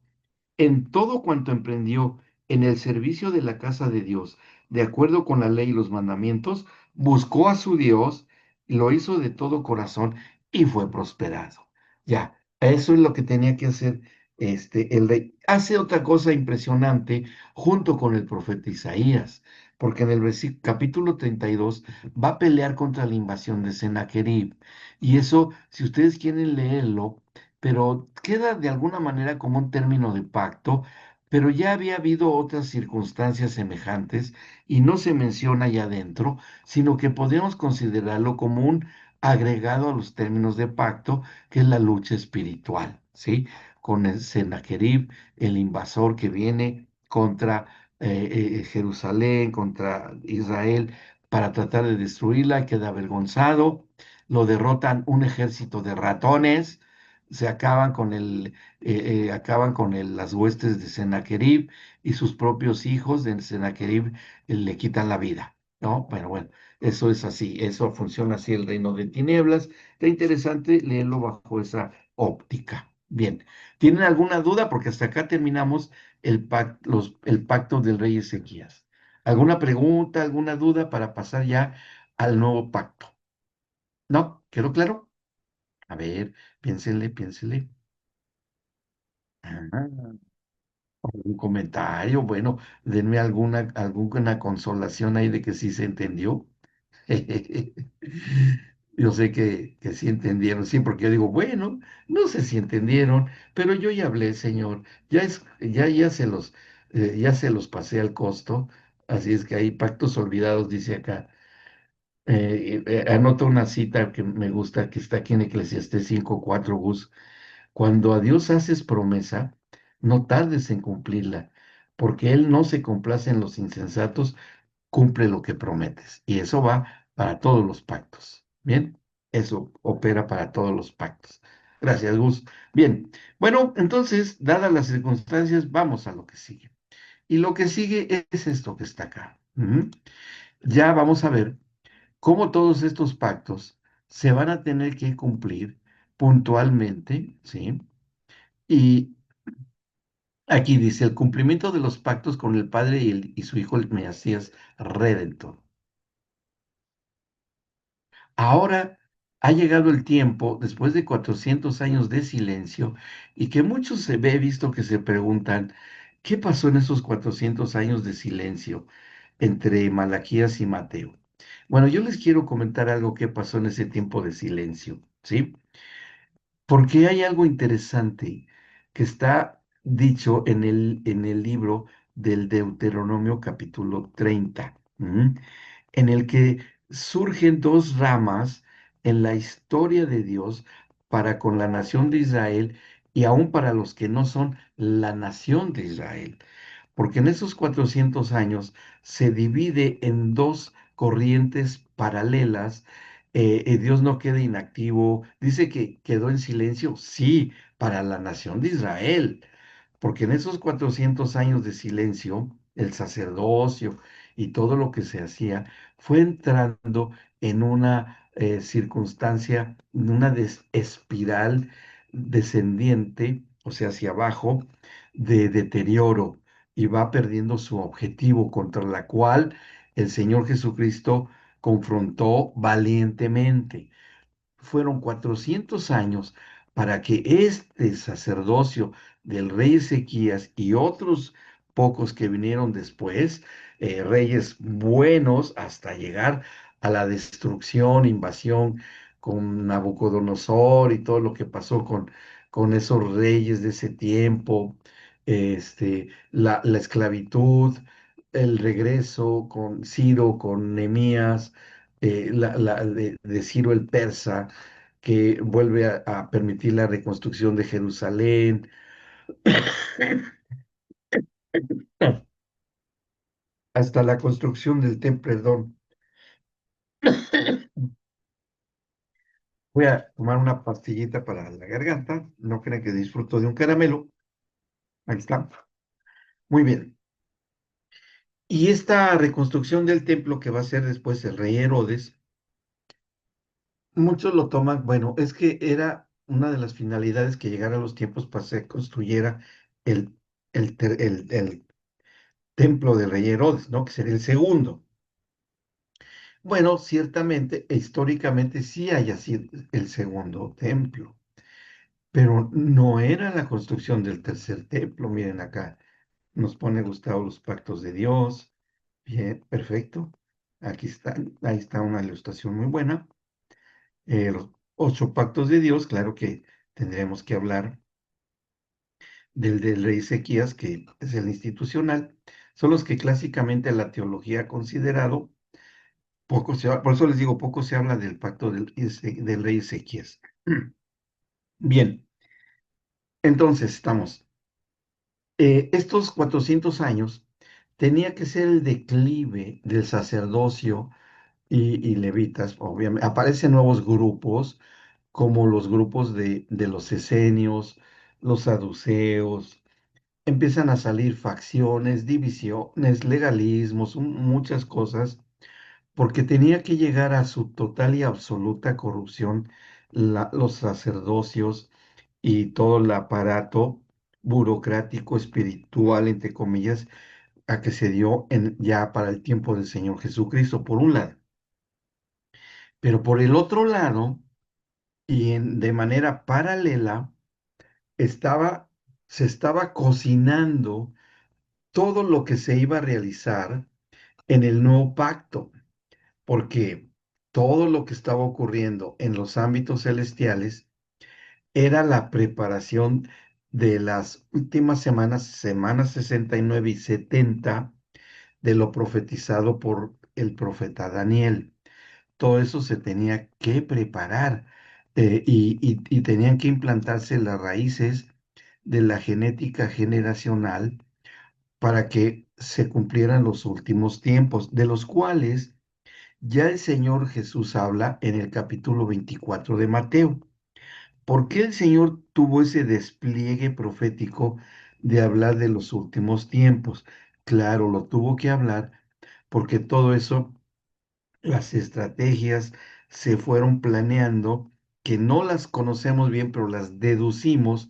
En todo cuanto emprendió en el servicio de la casa de Dios, de acuerdo con la ley y los mandamientos, buscó a su Dios, lo hizo de todo corazón y fue prosperado. Ya, eso es lo que tenía que hacer el rey. Hace otra cosa impresionante junto con el profeta Isaías, porque en el capítulo 32 va a pelear contra la invasión de Sennacherib. Y eso, si ustedes quieren leerlo, pero queda de alguna manera como un término de pacto, pero ya había habido otras circunstancias semejantes y no se menciona allá adentro, sino que podemos considerarlo como un agregado a los términos de pacto, que es la lucha espiritual, ¿sí? Con el Sennacherib, el invasor que viene contra Jerusalén, contra Israel, para tratar de destruirla, queda avergonzado, lo derrotan un ejército de ratones, se acaban con las huestes de Sennacherib y sus propios hijos de Sennacherib le quitan la vida, ¿no? Pero bueno, eso es así, eso funciona así el reino de tinieblas. Está interesante leerlo bajo esa óptica. Bien, ¿tienen alguna duda? Porque hasta acá terminamos el pacto del rey Ezequías. ¿Alguna pregunta, alguna duda para pasar ya al nuevo pacto? ¿No? ¿Quedó claro? A ver, piénsenle, piénsenle. Ah, un comentario, bueno, denme alguna consolación ahí de que sí se entendió. Yo sé que sí entendieron, sí, porque yo digo, bueno, no sé si entendieron, pero yo ya hablé, señor, ya se los pasé al costo, así es que hay pactos olvidados, dice acá. Anoto una cita que me gusta, que está aquí en Eclesiastés 5:4, Gus. Cuando a Dios haces promesa, no tardes en cumplirla, porque Él no se complace en los insensatos, cumple lo que prometes. Y eso va para todos los pactos. Bien, eso opera para todos los pactos. Gracias, Gus. Bien, bueno, entonces, dadas las circunstancias, vamos a lo que sigue. Y lo que sigue es esto que está acá. Ya vamos a ver cómo todos estos pactos se van a tener que cumplir puntualmente, ¿sí? Y aquí dice, el cumplimiento de los pactos con el Padre y su Hijo, el Mesías Redentor. Ahora, ha llegado el tiempo, después de 400 años de silencio, y que muchos se ve visto que se preguntan, ¿qué pasó en esos 400 años de silencio entre Malaquías y Mateo? Bueno, yo les quiero comentar algo que pasó en ese tiempo de silencio, ¿sí? Porque hay algo interesante que está dicho en el libro del Deuteronomio capítulo 30, en el que surgen dos ramas en la historia de Dios para con la nación de Israel y aún para los que no son la nación de Israel. Porque en esos 400 años se divide en dos corrientes paralelas. Dios no queda inactivo. Dice que quedó en silencio, sí, para la nación de Israel, porque en esos 400 años de silencio, el sacerdocio y todo lo que se hacía fue entrando en una circunstancia, en una espiral descendiente, o sea, hacia abajo, de deterioro y va perdiendo su objetivo contra la cual el Señor Jesucristo confrontó valientemente. Fueron 400 años para que este sacerdocio del rey Ezequías y otros pocos que vinieron después, reyes buenos hasta llegar a la destrucción, invasión con Nabucodonosor y todo lo que pasó con esos reyes de ese tiempo, la esclavitud, el regreso con Ciro, con Nemías, de Ciro el persa, que vuelve a permitir la reconstrucción de Jerusalén, hasta la construcción del templo, perdón. Voy a tomar una pastillita para la garganta, no crean que disfruto de un caramelo, ahí está, muy bien. Y esta reconstrucción del templo que va a ser después el rey Herodes, muchos lo toman, bueno, es que era una de las finalidades que llegara a los tiempos para que se construyera el, el templo del rey Herodes, ¿no? Que sería el segundo. Bueno, ciertamente, históricamente sí haya sido el segundo templo, pero no era la construcción del tercer templo. Miren acá, nos pone Gustavo los pactos de Dios. Bien, perfecto. Aquí está, ahí está una ilustración muy buena. Los 8 pactos de Dios, claro que tendremos que hablar del rey Ezequías, que es el institucional, son los que clásicamente la teología ha considerado. Por eso les digo, poco se habla del pacto del rey Ezequías. Bien, entonces estamos. Estos 400 años tenía que ser el declive del sacerdocio y levitas. Obviamente, aparecen nuevos grupos, como los grupos de los esenios, los saduceos. Empiezan a salir facciones, divisiones, legalismos, muchas cosas porque tenía que llegar a su total y absoluta corrupción los sacerdocios y todo el aparato burocrático, espiritual, entre comillas, a que se dio ya para el tiempo del Señor Jesucristo, por un lado. Pero por el otro lado, de manera paralela, estaba, se estaba cocinando todo lo que se iba a realizar en el nuevo pacto, porque todo lo que estaba ocurriendo en los ámbitos celestiales era la preparación de las últimas semanas, semanas 69 y 70, de lo profetizado por el profeta Daniel. Todo eso se tenía que preparar, y tenían que implantarse las raíces de la genética generacional para que se cumplieran los últimos tiempos, de los cuales ya el Señor Jesús habla en el capítulo 24 de Mateo. ¿Por qué el Señor tuvo ese despliegue profético de hablar de los últimos tiempos? Claro, lo tuvo que hablar porque todo eso, las estrategias se fueron planeando, que no las conocemos bien, pero las deducimos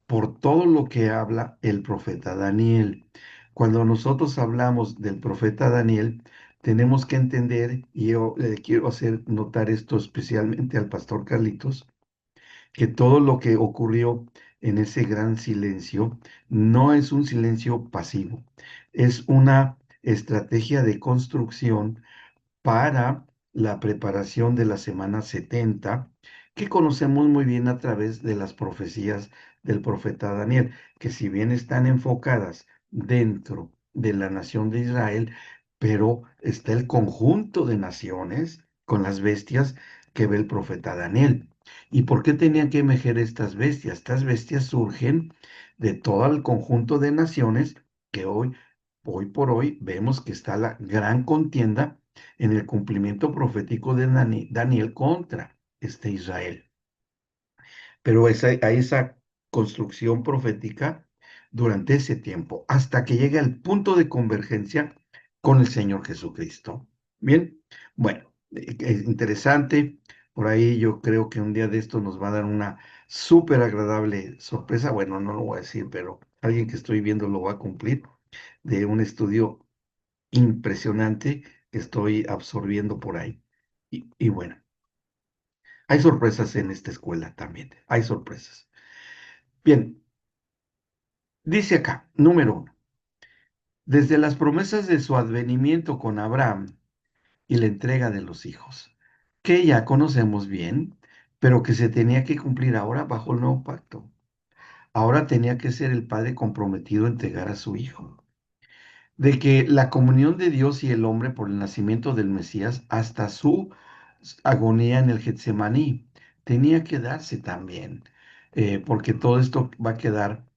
por todo lo que habla el profeta Daniel. Cuando nosotros hablamos del profeta Daniel, tenemos que entender, y yo quiero hacer notar esto especialmente al pastor Carlitos, que todo lo que ocurrió en ese gran silencio no es un silencio pasivo, es una estrategia de construcción para la preparación de la semana 70, que conocemos muy bien a través de las profecías del profeta Daniel, que si bien están enfocadas dentro de la nación de Israel, pero está el conjunto de naciones con las bestias que ve el profeta Daniel. ¿Y por qué tenían que emerger estas bestias? Estas bestias surgen de todo el conjunto de naciones que hoy por hoy vemos que está la gran contienda en el cumplimiento profético de Daniel contra este Israel. Pero a esa construcción profética durante ese tiempo, hasta que llega el punto de convergencia con el Señor Jesucristo. Bien, bueno, es interesante. Por ahí yo creo que un día de esto nos va a dar una súper agradable sorpresa. Bueno, no lo voy a decir, pero alguien que estoy viendo lo va a cumplir, de un estudio impresionante que estoy absorbiendo por ahí. Y bueno, hay sorpresas en esta escuela también, hay sorpresas. Bien, dice acá, número uno, desde las promesas de su advenimiento con Abraham y la entrega de los hijos, que ya conocemos bien, pero que se tenía que cumplir ahora bajo el nuevo pacto. Ahora tenía que ser el padre comprometido a entregar a su hijo. De que la comunión de Dios y el hombre por el nacimiento del Mesías hasta su agonía en el Getsemaní tenía que darse también, porque todo esto va a quedar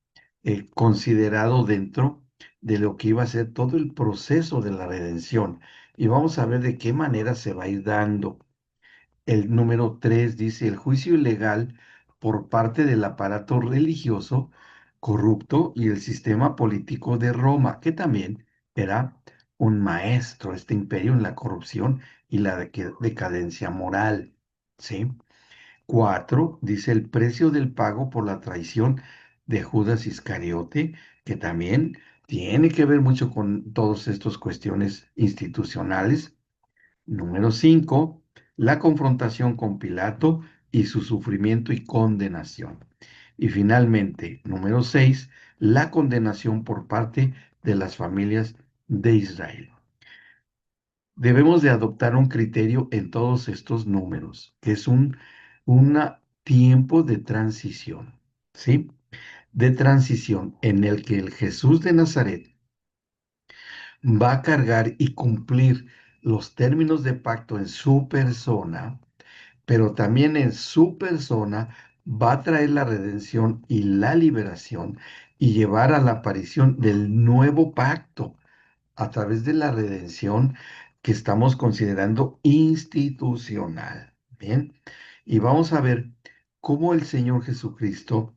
considerado dentro de lo que iba a ser todo el proceso de la redención. Y vamos a ver de qué manera se va a ir dando. El número 3 dice, el juicio ilegal por parte del aparato religioso corrupto y el sistema político de Roma, que también era un maestro, este imperio en la corrupción y la decadencia moral. ¿Sí? 4 dice, el precio del pago por la traición de Judas Iscariote, que también tiene que ver mucho con todas estas cuestiones institucionales. Número 5, la confrontación con Pilato y su sufrimiento y condenación. Y finalmente, número 6, la condenación por parte de las familias de Israel. Debemos de adoptar un criterio en todos estos números, que es un tiempo de transición, ¿sí? De transición en el que el Jesús de Nazaret va a cargar y cumplir los términos de pacto en su persona, pero también en su persona va a traer la redención y la liberación y llevar a la aparición del nuevo pacto a través de la redención que estamos considerando institucional. Bien, y vamos a ver cómo el Señor Jesucristo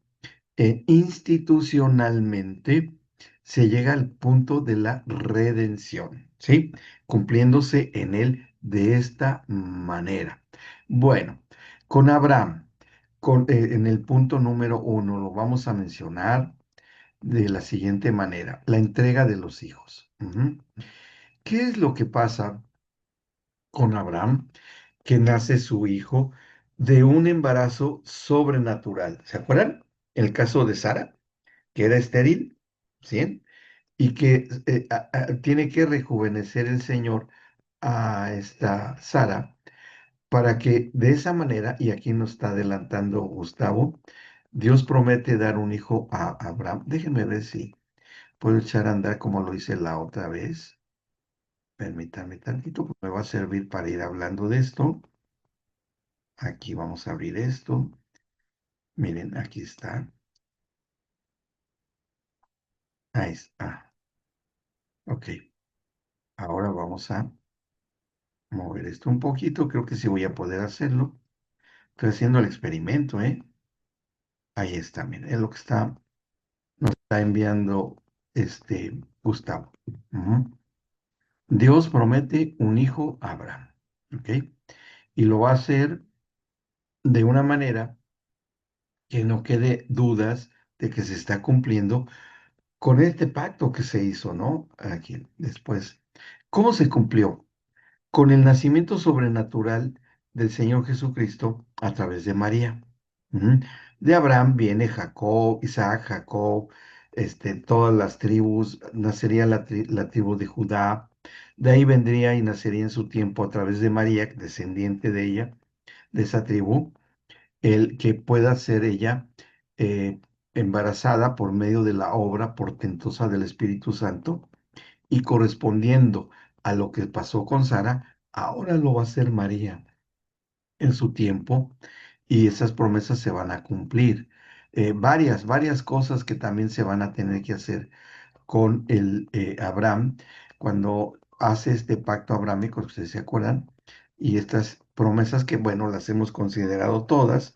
institucionalmente se llega al punto de la redención, ¿sí? Cumpliéndose en él de esta manera. Bueno, con Abraham, en el punto número 1, lo vamos a mencionar de la siguiente manera, la entrega de los hijos. ¿Qué es lo que pasa con Abraham? Que nace su hijo de un embarazo sobrenatural. ¿Se acuerdan? El caso de Sara, que era estéril, ¿sí? Y que tiene que rejuvenecer el Señor a esta Sara para que de esa manera, y aquí nos está adelantando Gustavo, Dios promete dar un hijo a Abraham. Déjenme ver si puedo echar a andar como lo hice la otra vez. Permítanme tantito, porque me va a servir para ir hablando de esto. Aquí vamos a abrir esto. Miren, aquí está. Ahí está. Ok. Ahora vamos a mover esto un poquito. Creo que sí voy a poder hacerlo. Estoy haciendo el experimento, ¿eh? Ahí está, miren. Es lo que está enviando Gustavo. Ujú. Dios promete un hijo a Abraham. ¿Ok? Y lo va a hacer de una manera que no quede dudas de que se está cumpliendo con este pacto que se hizo, ¿no? Aquí después. ¿Cómo se cumplió? con el nacimiento sobrenatural del Señor Jesucristo a través de María. Ujú. De Abraham viene Jacob, Isaac, Jacob, todas las tribus, nacería la tribu de Judá. De ahí vendría y nacería en su tiempo a través de María, descendiente de ella, de esa tribu, el que pueda ser ella eh, embarazada por medio de la obra portentosa del Espíritu Santo y correspondiendo a lo que pasó con Sara, ahora lo va a hacer María en su tiempo y esas promesas se van a cumplir. Varias cosas que también se van a tener que hacer con el Abraham cuando hace este pacto abrámico, si ustedes se acuerdan, y estas promesas que, bueno, las hemos considerado todas,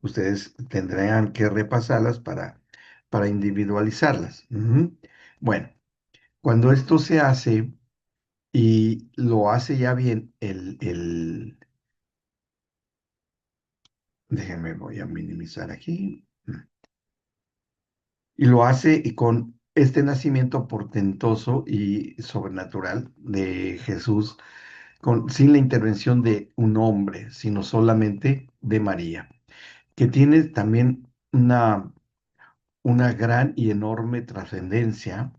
ustedes tendrán que repasarlas para individualizarlas. Ujú. Bueno, cuando esto se hace, y lo hace ya bien déjenme, voy a minimizar aquí, y lo hace y con este nacimiento portentoso y sobrenatural de Jesús, sin la intervención de un hombre, sino solamente de María, que tiene también una gran y enorme trascendencia,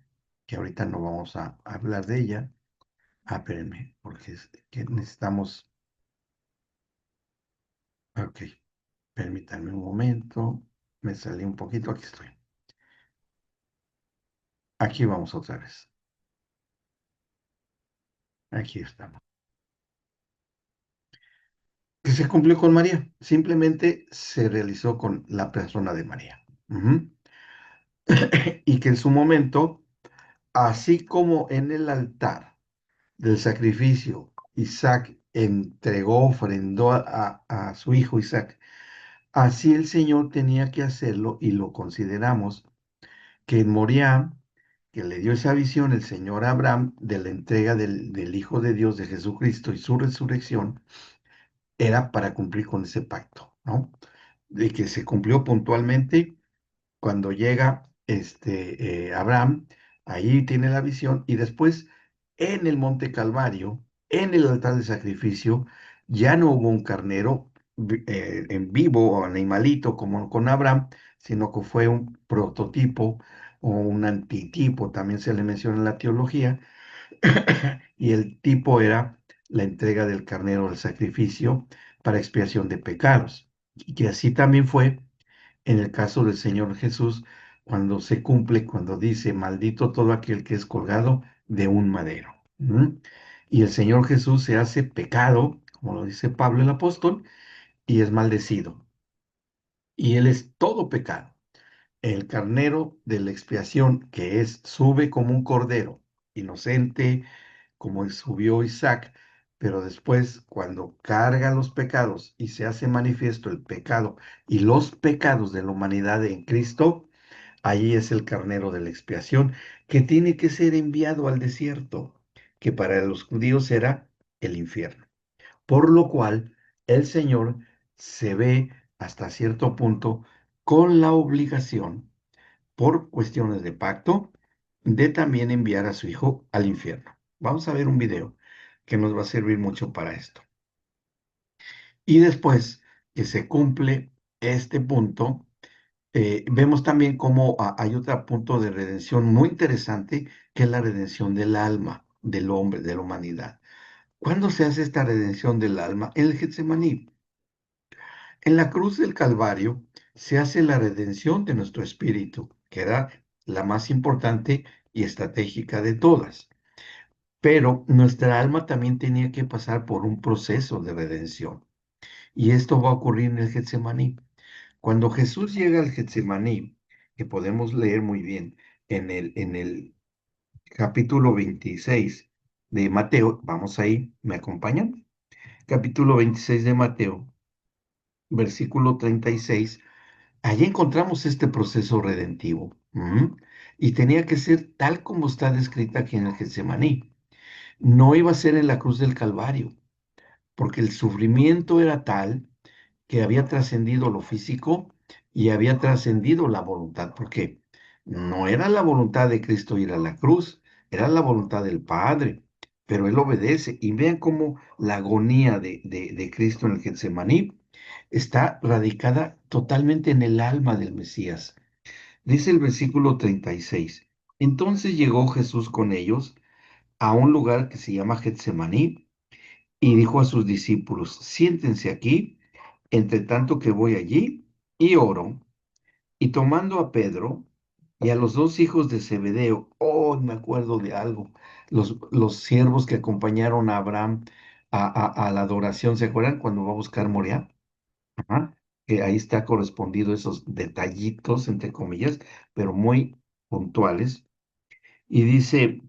que ahorita no vamos a hablar de ella. Ah, espérenme, porque es que necesitamos, ok. Permítanme un momento. Me salí un poquito. Aquí estoy. Aquí vamos otra vez. Aquí estamos. Que se cumplió con María. Simplemente se realizó con la persona de María. Ujú. Y que en su momento, así como en el altar del sacrificio, Isaac entregó, ofrendó a su hijo Isaac, así el Señor tenía que hacerlo y lo consideramos que en Moriah, que le dio esa visión el Señor a Abraham de la entrega del Hijo de Dios, de Jesucristo y su resurrección, era para cumplir con ese pacto, ¿no? De que se cumplió puntualmente cuando llega Abraham, ahí tiene la visión, y después en el Monte Calvario, en el altar de sacrificio, ya no hubo un carnero en vivo o animalito como con Abraham, sino que fue un prototipo o un antitipo, también se le menciona en la teología, y el tipo era la entrega del carnero al sacrificio para expiación de pecados, y que así también fue en el caso del Señor Jesús, cuando se cumple, cuando dice, maldito todo aquel que es colgado de un madero. ¿Mm? Y el Señor Jesús se hace pecado, como lo dice Pablo el apóstol, y es maldecido. Y Él es todo pecado. El carnero de la expiación, que es, sube como un cordero, inocente, como subió Isaac, pero después, cuando carga los pecados y se hace manifiesto el pecado y los pecados de la humanidad en Cristo, allí es el carnero de la expiación que tiene que ser enviado al desierto, que para los judíos era el infierno. Por lo cual el Señor se ve hasta cierto punto con la obligación, por cuestiones de pacto, de también enviar a su hijo al infierno. Vamos a ver un video que nos va a servir mucho para esto. Y después que se cumple este punto, vemos también cómo hay otro punto de redención muy interesante, que es la redención del alma, del hombre, de la humanidad. ¿Cuándo se hace esta redención del alma? En el Getsemaní. En la cruz del Calvario se hace la redención de nuestro espíritu, que era la más importante y estratégica de todas. Pero nuestra alma también tenía que pasar por un proceso de redención. Y esto va a ocurrir en el Getsemaní. Cuando Jesús llega al Getsemaní, que podemos leer muy bien en el capítulo 26 de Mateo, vamos ahí, ¿me acompañan? Capítulo 26 de Mateo, versículo 36, allí encontramos este proceso redentivo. Y tenía que ser tal como está descrita aquí en el Getsemaní. No iba a ser en la cruz del Calvario, porque el sufrimiento era tal que había trascendido lo físico y había trascendido la voluntad, porque no era la voluntad de Cristo ir a la cruz, era la voluntad del Padre. pero él obedece. Y vean cómo la agonía de Cristo en el Getsemaní está radicada totalmente en el alma del Mesías. Dice el versículo 36. Entonces llegó Jesús con ellos a un lugar que se llama Getsemaní y dijo a sus discípulos, siéntense aquí, entre tanto que voy allí y oro. Y tomando a Pedro y a los dos hijos de Zebedeo, oh, me acuerdo de algo, los siervos que acompañaron a Abraham a la adoración, ¿se acuerdan cuando va a buscar Moriah? Ajá, que ahí está correspondido esos detallitos, entre comillas, pero muy puntuales. Y dice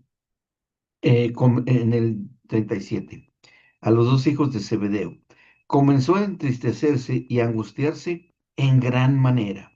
en el 37, a los dos hijos de Zebedeo, comenzó a entristecerse y a angustiarse en gran manera,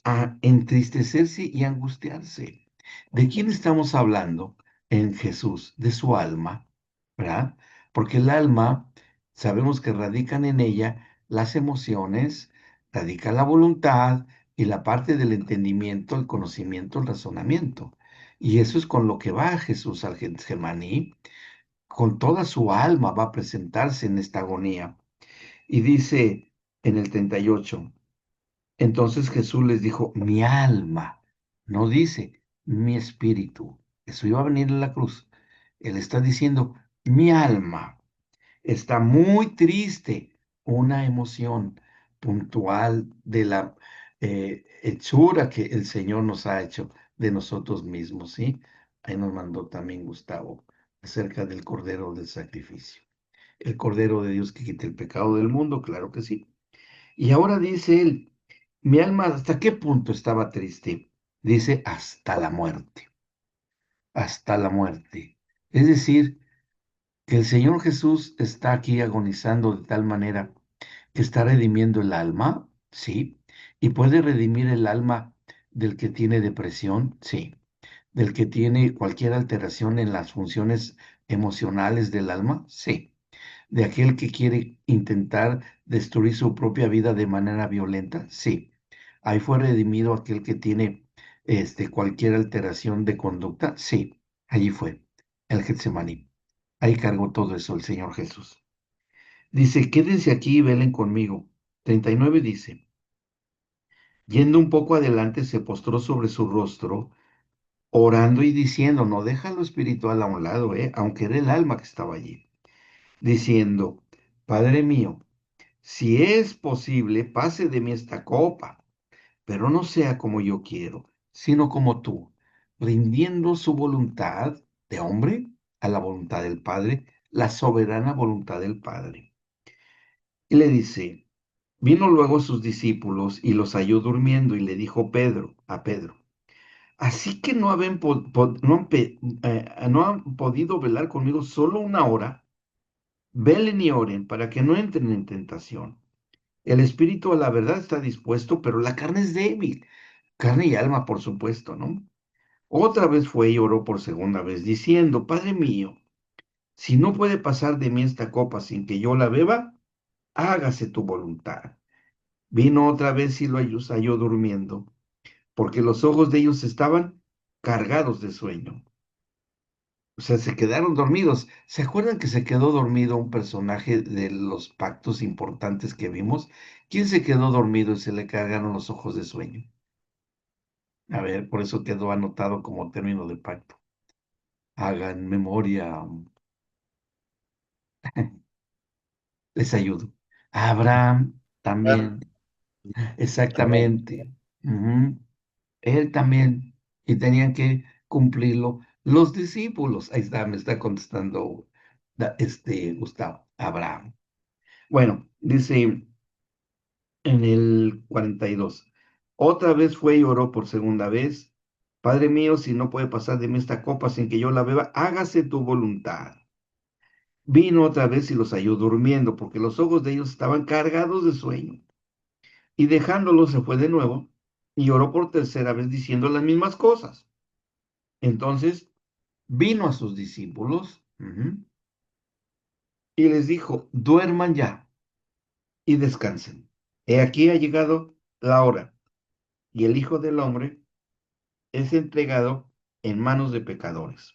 a entristecerse y angustiarse. ¿De quién estamos hablando en Jesús? De su alma, ¿verdad? Porque el alma, sabemos que radican en ella las emociones, radica la voluntad y la parte del entendimiento, el conocimiento, el razonamiento. Y eso es con lo que va Jesús al Getsemaní, con toda su alma va a presentarse en esta agonía. Y dice en el 38. Entonces Jesús les dijo, mi alma, no dice mi espíritu. Eso iba a venir en la cruz. Él está diciendo, mi alma está muy triste, una emoción puntual de la hechura que el Señor nos ha hecho de nosotros mismos, ¿sí? Ahí nos mandó también Gustavo acerca del Cordero del Sacrificio. El Cordero de Dios que quita el pecado del mundo, claro que sí. Y ahora dice él, mi alma, ¿hasta qué punto estaba triste? Dice, hasta la muerte, hasta la muerte. Es decir, que el Señor Jesús está aquí agonizando de tal manera que está redimiendo el alma, sí, y puede redimir el alma del que tiene depresión, sí, del que tiene cualquier alteración en las funciones emocionales del alma, sí, de aquel que quiere intentar destruir su propia vida de manera violenta, sí. Ahí fue redimido aquel que tiene cualquier alteración de conducta, sí. Allí fue el Getsemaní. Ahí cargó todo eso el Señor Jesús. Dice, quédense aquí y velen conmigo. 39 dice, yendo un poco adelante, se postró sobre su rostro, orando y diciendo, no deja lo espiritual a un lado, aunque era el alma que estaba allí, diciendo, Padre mío, si es posible, pase de mí esta copa, pero no sea como yo quiero, sino como tú, rindiendo su voluntad de hombre a la voluntad del Padre, la soberana voluntad del Padre. Y le dice, vino luego sus discípulos y los halló durmiendo y le dijo a Pedro, así que no han podido velar conmigo solo una hora, velen y oren para que no entren en tentación. El espíritu a la verdad está dispuesto, pero la carne es débil. Carne y alma, por supuesto, ¿no? Otra vez fue y oró por segunda vez, diciendo, Padre mío, si no puede pasar de mí esta copa sin que yo la beba, hágase tu voluntad. Vino otra vez y lo halló durmiendo, porque los ojos de ellos estaban cargados de sueño. O sea, se quedaron dormidos. ¿Se acuerdan que se quedó dormido un personaje de los pactos importantes que vimos? ¿Quién se quedó dormido y se le cargaron los ojos de sueño? A ver, por eso quedó anotado como término de pacto. Hagan memoria, les ayudo. Abraham también, exactamente. Ujú. Él también. Y tenían que cumplirlo los discípulos. Ahí está, me está contestando Gustavo, Abraham. Bueno, dice en el 42. Otra vez fue y oró por segunda vez. Padre mío, si no puede pasar de mí esta copa sin que yo la beba, hágase tu voluntad. Vino otra vez y los halló durmiendo, porque los ojos de ellos estaban cargados de sueño. Y dejándolo se fue de nuevo y oró por tercera vez diciendo las mismas cosas. Entonces vino a sus discípulos y les dijo, duerman ya y descansen. He aquí ha llegado la hora y el Hijo del Hombre es entregado en manos de pecadores.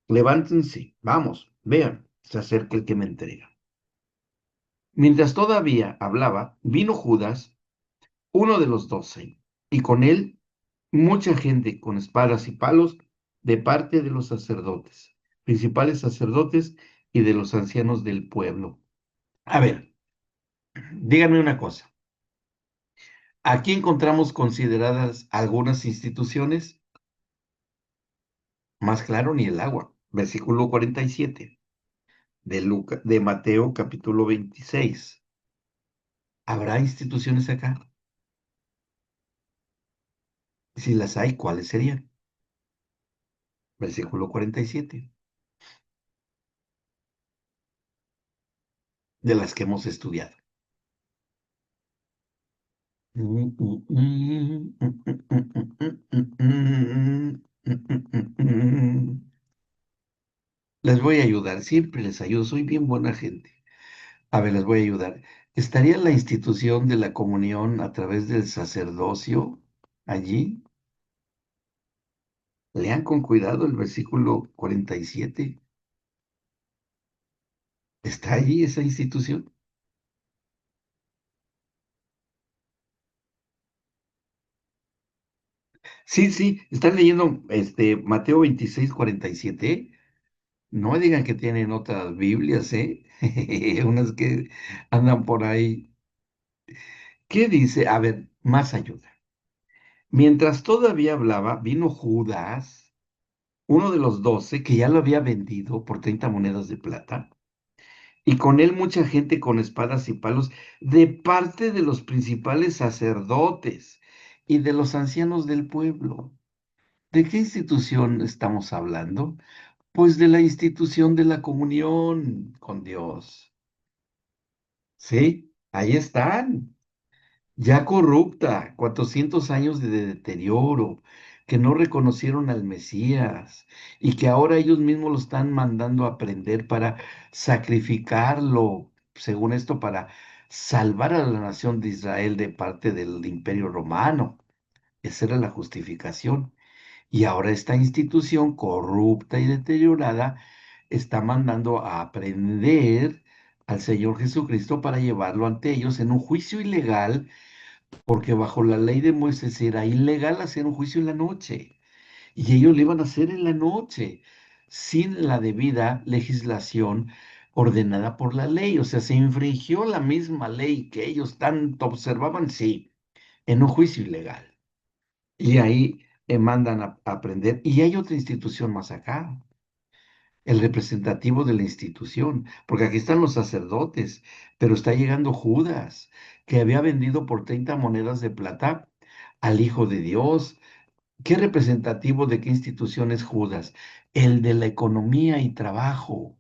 Levántense, vamos, vean, se acerca el que me entrega. Mientras todavía hablaba, vino Judas, uno de los 12, y con él mucha gente con espadas y palos de parte de los sacerdotes, principales sacerdotes y de los ancianos del pueblo. A ver, díganme una cosa. Aquí encontramos consideradas algunas instituciones, más claro ni el agua. Versículo 47 de Mateo capítulo 26. ¿Habrá instituciones acá? Si las hay, ¿cuáles serían? Versículo 47 de las que hemos estudiado. Les voy a ayudar, siempre les ayudo, soy bien buena gente. A ver, les voy a ayudar. ¿Estaría la institución de la comunión a través del sacerdocio allí? Lean con cuidado el versículo 47. ¿Está allí esa institución? Sí, sí, están leyendo Mateo 26:47. No me digan que tienen otras Biblias, ¿eh? Unas que andan por ahí. ¿Qué dice? A ver, más ayuda. Mientras todavía hablaba, vino Judas, uno de los 12, que ya lo había vendido por 30 monedas de plata, y con él mucha gente con espadas y palos de parte de los principales sacerdotes y de los ancianos del pueblo. ¿De qué institución estamos hablando? Pues de la institución de la comunión con Dios. Sí, ahí están, ya corrupta, 400 años de deterioro, que no reconocieron al Mesías y que ahora ellos mismos lo están mandando a prender para sacrificarlo, según esto, para salvar a la nación de Israel de parte del Imperio Romano. Esa era la justificación. Y ahora esta institución corrupta y deteriorada está mandando a aprender al Señor Jesucristo para llevarlo ante ellos en un juicio ilegal, porque bajo la ley de Moisés era ilegal hacer un juicio en la noche. Y ellos lo iban a hacer en la noche, sin la debida legislación ordenada por la ley. O sea, se infringió la misma ley que ellos tanto observaban, sí, en un juicio ilegal. Y ahí mandan a aprender. Y hay otra institución más acá, el representativo de la institución, porque aquí están los sacerdotes, pero está llegando Judas, que había vendido por 30 monedas de plata al Hijo de Dios. ¿Qué representativo de qué institución es Judas? El de la economía y trabajo,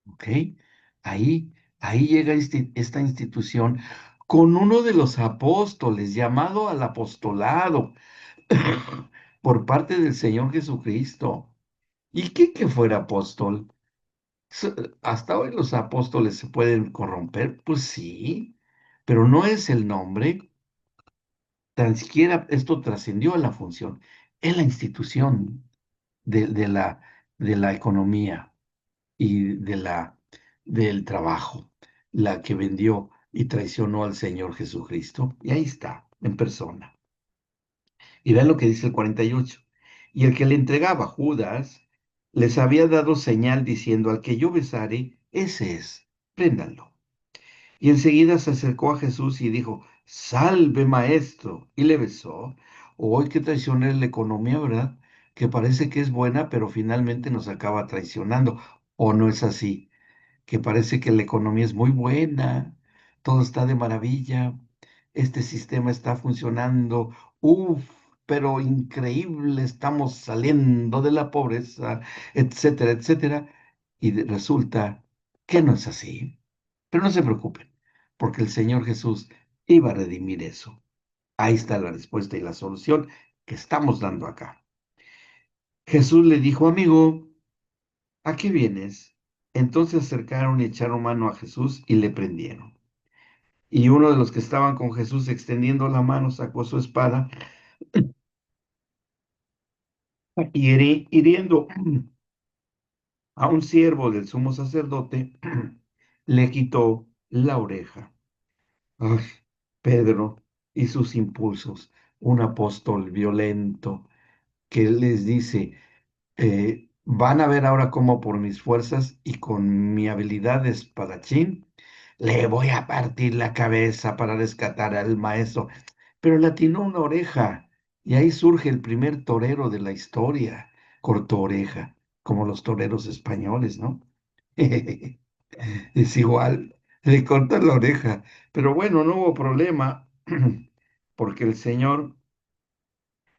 ¿ok? Ahí, ahí llega esta institución con uno de los apóstoles, llamado al apostolado por parte del Señor Jesucristo. ¿Y qué que fuera apóstol? S- Hasta hoy los apóstoles se pueden corromper, pues sí, pero no es el nombre, tan siquiera esto trascendió a la función, es la institución de la economía y del trabajo, la que vendió y traicionó al Señor Jesucristo. Y ahí está, en persona. Y vean lo que dice el 48. Y el que le entregaba, Judas, les había dado señal diciendo, al que yo besare, ese es, préndanlo. Y enseguida se acercó a Jesús y dijo, salve maestro, y le besó. Hoy qué traicionera es la economía, ¿verdad? Que parece que es buena, pero finalmente nos acaba traicionando. ¿O no es así? Que parece que la economía es muy buena, todo está de maravilla, este sistema está funcionando, uff, pero increíble, estamos saliendo de la pobreza, etcétera, etcétera, y resulta que no es así. Pero no se preocupen, porque el Señor Jesús iba a redimir eso. Ahí está la respuesta y la solución que estamos dando acá. Jesús le dijo, amigo, ¿a qué vienes? Entonces acercaron y echaron mano a Jesús y le prendieron. Y uno de los que estaban con Jesús extendiendo la mano sacó su espada y hiriendo A un siervo del sumo sacerdote le quitó la oreja. Ay, Pedro y sus impulsos, un apóstol violento que les dice, van a ver ahora cómo por mis fuerzas y con mi habilidad de espadachín, le voy a partir la cabeza para rescatar al maestro. Pero le atinó una oreja y ahí surge el primer torero de la historia, cortó oreja, como los toreros españoles, ¿no? Es igual, le cortó la oreja, pero bueno, no hubo problema, porque el Señor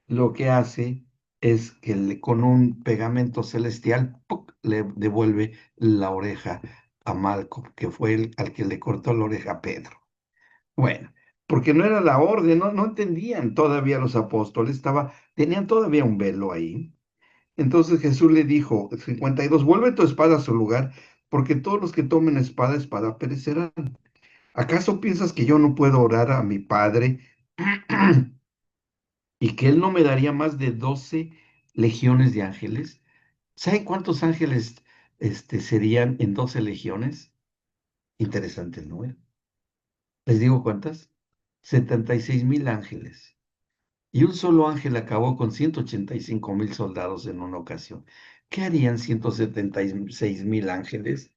lo que hace es que con un pegamento celestial ¡puc! Le devuelve la oreja a Malco, que fue el al que le cortó la oreja a Pedro. Bueno, porque no era la orden, no entendían todavía los apóstoles, tenían todavía un velo ahí. Entonces Jesús le dijo, 52, vuelve tu espada a su lugar, porque todos los que tomen espada, espada perecerán. ¿Acaso piensas que yo no puedo orar a mi Padre y que Él no me daría más de 12 legiones de ángeles? ¿Saben cuántos ángeles serían en 12 legiones? Interesante el número. ¿Les digo cuántas? 76,000 ángeles. Y un solo ángel acabó con 185,000 soldados en una ocasión. ¿Qué harían 176,000 ángeles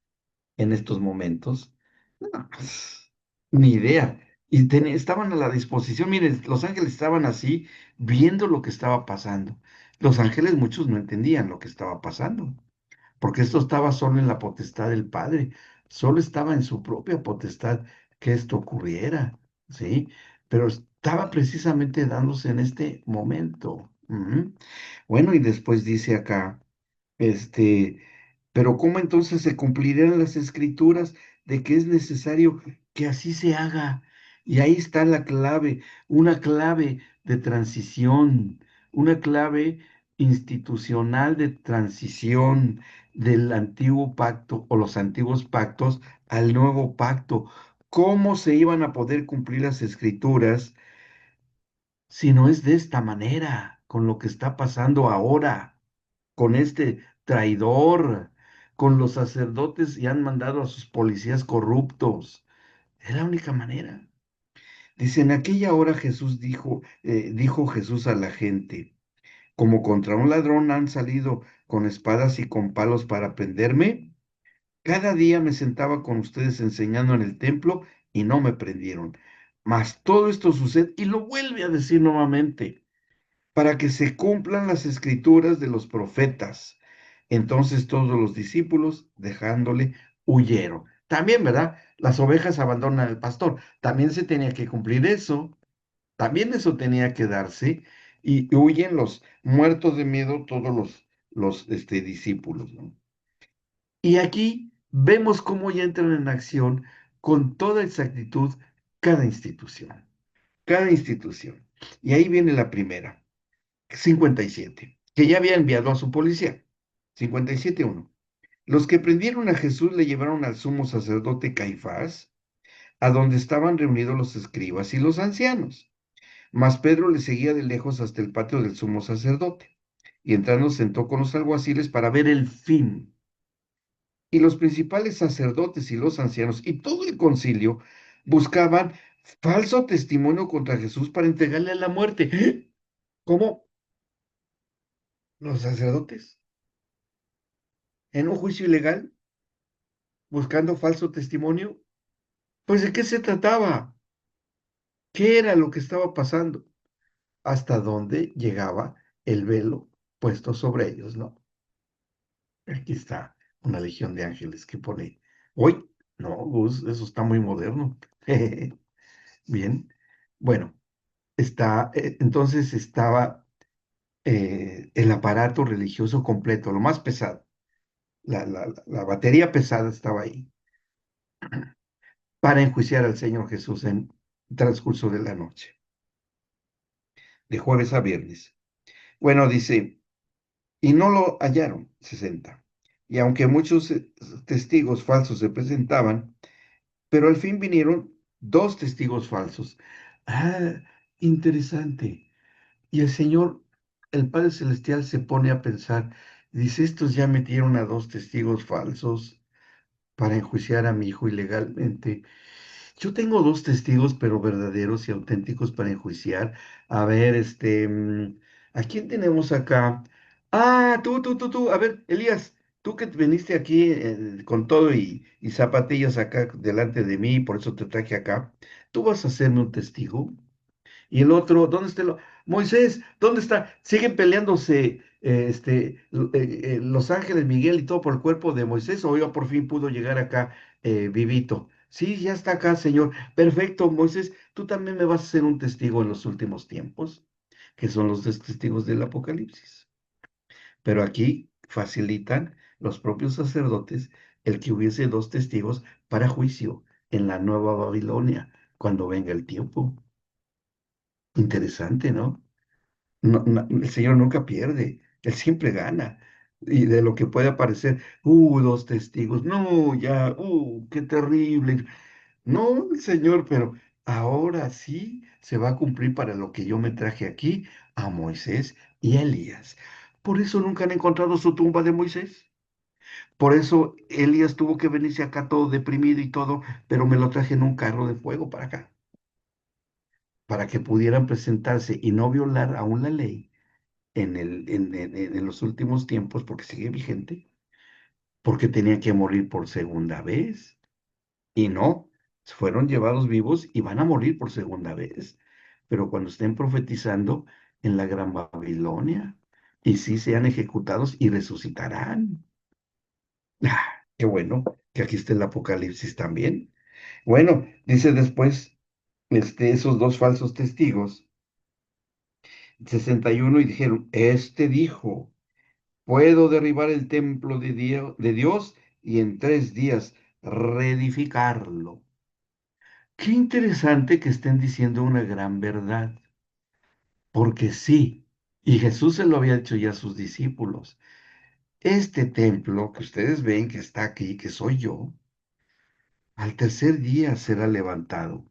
en estos momentos? No, pues, ni idea. Y estaban a la disposición. Miren, los ángeles estaban así viendo lo que estaba pasando. Los ángeles, muchos no entendían lo que estaba pasando, porque esto estaba solo en la potestad del Padre, solo estaba en su propia potestad que esto ocurriera, ¿sí? Pero estaba precisamente dándose en este momento. Ujú. Bueno, y después dice acá, este, pero ¿cómo entonces se cumplirán las escrituras de que es necesario que así se haga? Y ahí está la clave, una clave de transición, una clave institucional de transición del antiguo pacto o los antiguos pactos al nuevo pacto. ¿Cómo se iban a poder cumplir las escrituras si no es de esta manera, con lo que está pasando ahora, con este traidor, con los sacerdotes y han mandado a sus policías corruptos? Es la única manera. Dice, en aquella hora Jesús dijo Jesús a la gente, como contra un ladrón han salido con espadas y con palos para prenderme. Cada día me sentaba con ustedes enseñando en el templo y no me prendieron. Mas todo esto sucede y lo vuelve a decir nuevamente para que se cumplan las escrituras de los profetas. Entonces todos los discípulos, dejándole, huyeron. También, ¿verdad? Las ovejas abandonan al pastor. También se tenía que cumplir eso. También eso tenía que darse. Y huyen los muertos de miedo todos los discípulos, ¿no? Y aquí vemos cómo ya entran en acción con toda exactitud cada institución. Cada institución. Y ahí viene la primera. 57, que ya había enviado a su policía. 57:1. Los que prendieron a Jesús le llevaron al sumo sacerdote Caifás, a donde estaban reunidos los escribas y los ancianos. Mas Pedro le seguía de lejos hasta el patio del sumo sacerdote, y entrando sentó con los alguaciles para ver el fin. Y los principales sacerdotes y los ancianos y todo el concilio buscaban falso testimonio contra Jesús para entregarle a la muerte. ¿Cómo? ¿Los sacerdotes? ¿En un juicio ilegal? ¿Buscando falso testimonio? Pues ¿de qué se trataba? ¿Qué era lo que estaba pasando? ¿Hasta dónde llegaba el velo puesto sobre ellos? No. Aquí está una legión de ángeles que pone, uy, no, Gus, eso está muy moderno. Bien, bueno, entonces estaba el aparato religioso completo, lo más pesado, la batería pesada estaba ahí para enjuiciar al Señor Jesús en transcurso de la noche, de jueves a viernes. Bueno, dice, y no lo hallaron, 60. Y aunque muchos testigos falsos se presentaban, pero al fin vinieron dos testigos falsos. Ah, interesante. Y el Señor, el Padre Celestial, se pone a pensar, Dice, estos ya metieron a dos testigos falsos para enjuiciar a mi hijo ilegalmente. Yo tengo dos testigos, pero verdaderos y auténticos para enjuiciar. A ver, ¿a quién tenemos acá? Ah, tú. A ver, Elías, tú que viniste aquí con todo y zapatillas acá delante de mí, por eso te traje acá. ¿Tú vas a hacerme un testigo? Y el otro, ¿dónde está Moisés? ¿Dónde está? Siguen peleándose Los Ángeles, Miguel y todo por el cuerpo de Moisés, o ya por fin pudo llegar acá vivito. Sí, ya está acá, Señor. Perfecto, Moisés, tú también me vas a ser un testigo en los últimos tiempos, que son los testigos del Apocalipsis. Pero aquí facilitan los propios sacerdotes el que hubiese dos testigos para juicio en la Nueva Babilonia, cuando venga el tiempo. Interesante, ¿no? El Señor nunca pierde, Él siempre gana. Y de lo que puede aparecer, dos testigos, no, ya, qué terrible. No, Señor, pero ahora sí se va a cumplir para lo que yo me traje aquí a Moisés y a Elías. Por eso nunca han encontrado su tumba de Moisés. Por eso Elías tuvo que venirse acá todo deprimido y todo, pero me lo traje en un carro de fuego para acá, para que pudieran presentarse y no violar aún la ley en los últimos tiempos, porque sigue vigente, porque tenía que morir por segunda vez. Y no, fueron llevados vivos y van a morir por segunda vez. Pero cuando estén profetizando en la Gran Babilonia, y sí sean ejecutados y resucitarán. Qué bueno que aquí está el Apocalipsis también. Bueno, dice después, esos dos falsos testigos, 61 y dijeron, este dijo. Puedo derribar el templo de Dios y en 3 días reedificarlo. Qué interesante que estén diciendo una gran verdad, porque sí, y Jesús se lo había dicho ya a sus discípulos. Este templo que ustedes ven que está aquí, que soy yo, al tercer día será levantado.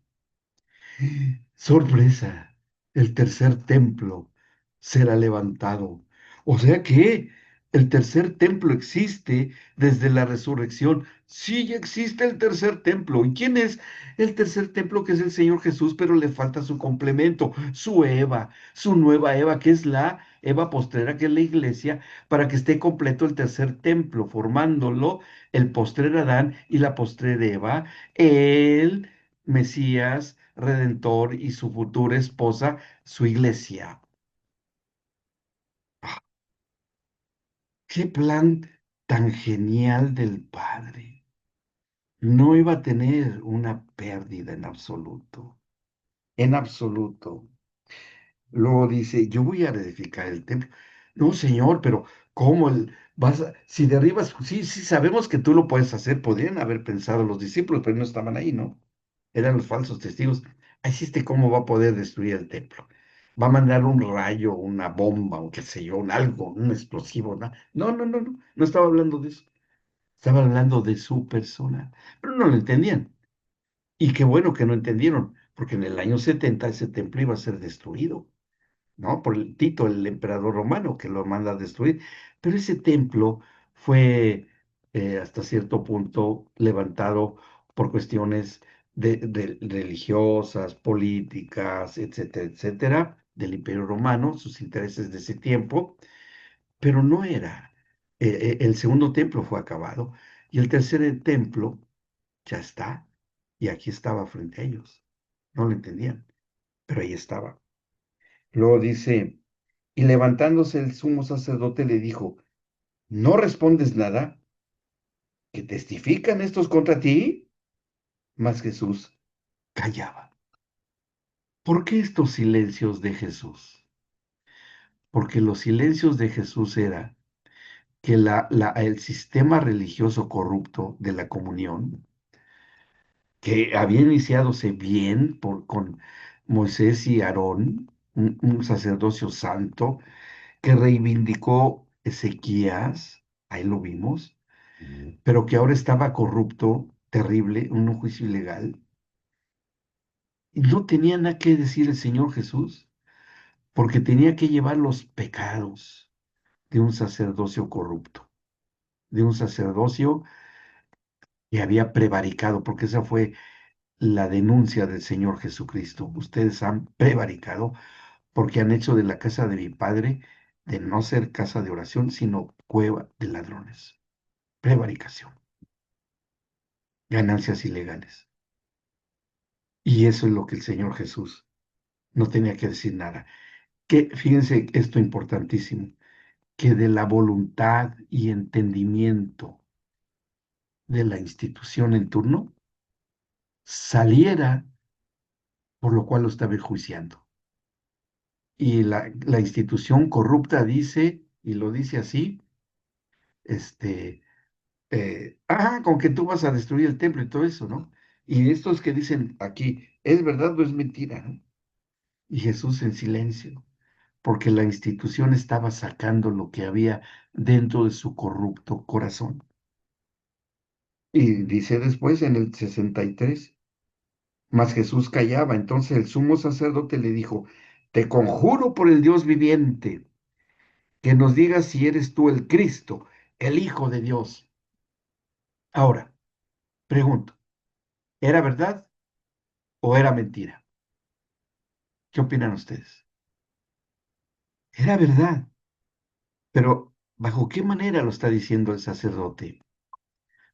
Sorpresa, el tercer templo será levantado. O sea que el tercer templo existe desde la resurrección. Sí, ya existe el tercer templo. ¿Y quién es el tercer templo? Que es el Señor Jesús, pero le falta su complemento, su Eva, su nueva Eva, que es la Eva postrera, que es la iglesia, para que esté completo el tercer templo, formándolo el postrer Adán y la postrer Eva, el Mesías Redentor y su futura esposa, su iglesia. Ah, qué plan tan genial del Padre. No iba a tener una pérdida en absoluto, en absoluto. Luego dice, yo voy a reedificar el templo. No, Señor, pero ¿cómo si derribas? Sí, sí, sabemos que tú lo puedes hacer. Podrían haber pensado los discípulos, pero no estaban ahí, ¿no? Eran los falsos testigos. Ahí existe cómo va a poder destruir el templo. Va a mandar un rayo, una bomba, o qué sé yo, un algo, un explosivo, ¿no? No estaba hablando de eso. Estaba hablando de su persona. Pero no lo entendían. Y qué bueno que no entendieron, porque en el año 70 ese templo iba a ser destruido, ¿no? Por el Tito, el emperador romano, que lo manda a destruir. Pero ese templo fue hasta cierto punto levantado por cuestiones religiosas, políticas, etcétera, etcétera, del Imperio Romano, sus intereses de ese tiempo, pero no era. El segundo templo fue acabado y el tercer templo ya está. Y aquí estaba frente a ellos. No lo entendían, pero ahí estaba. Luego dice, y levantándose el sumo sacerdote le dijo, ¿no respondes nada? ¿Que testifican estos contra ti? Mas Jesús callaba. ¿Por qué estos silencios de Jesús? Porque los silencios de Jesús era que el sistema religioso corrupto de la comunión, que había iniciadose bien con Moisés y Aarón, un sacerdocio santo, que reivindicó Ezequías, ahí lo vimos, pero que ahora estaba corrupto, terrible, un juicio ilegal. Y no tenía nada que decir el Señor Jesús, porque tenía que llevar los pecados de un sacerdocio corrupto, de un sacerdocio que había prevaricado, porque esa fue la denuncia del Señor Jesucristo. Ustedes han prevaricado porque han hecho de la casa de mi padre de no ser casa de oración, sino cueva de ladrones. Prevaricación, ganancias ilegales. Y eso es lo que el Señor Jesús no tenía que decir nada. Que fíjense esto importantísimo, que de la voluntad y entendimiento de la institución en turno saliera por lo cual lo estaba enjuiciando. Y la institución corrupta dice, y lo dice así, este, con que tú vas a destruir el templo y todo eso, ¿no? Y estos que dicen aquí, ¿es verdad o es mentira? ¿No? Y Jesús en silencio, porque la institución estaba sacando lo que había dentro de su corrupto corazón. Y dice después en el 63, mas Jesús callaba. Entonces el sumo sacerdote le dijo, te conjuro por el Dios viviente, que nos digas si eres tú el Cristo, el Hijo de Dios. Ahora, pregunto, ¿era verdad o era mentira? ¿Qué opinan ustedes? Era verdad, pero ¿bajo qué manera lo está diciendo el sacerdote?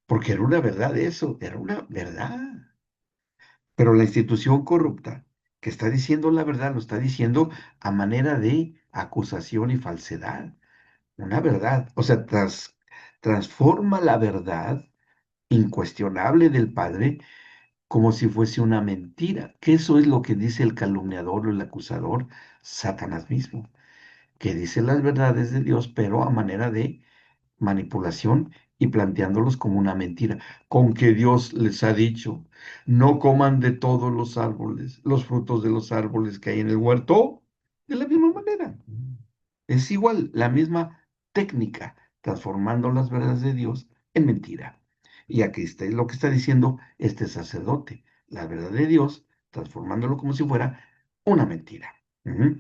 Porque era una verdad eso, era una verdad. Pero la institución corrupta que está diciendo la verdad lo está diciendo a manera de acusación y falsedad. Una verdad, o sea, transforma la verdad incuestionable del Padre como si fuese una mentira, que eso es lo que dice el calumniador o el acusador, Satanás mismo, que dice las verdades de Dios, pero a manera de manipulación y planteándolos como una mentira, con que Dios les ha dicho, no coman de todos los árboles, los frutos de los árboles que hay en el huerto, de la misma manera. Es igual, la misma técnica, transformando las verdades de Dios en mentira. Y aquí está lo que está diciendo este sacerdote, la verdad de Dios, transformándolo como si fuera una mentira. Ujú.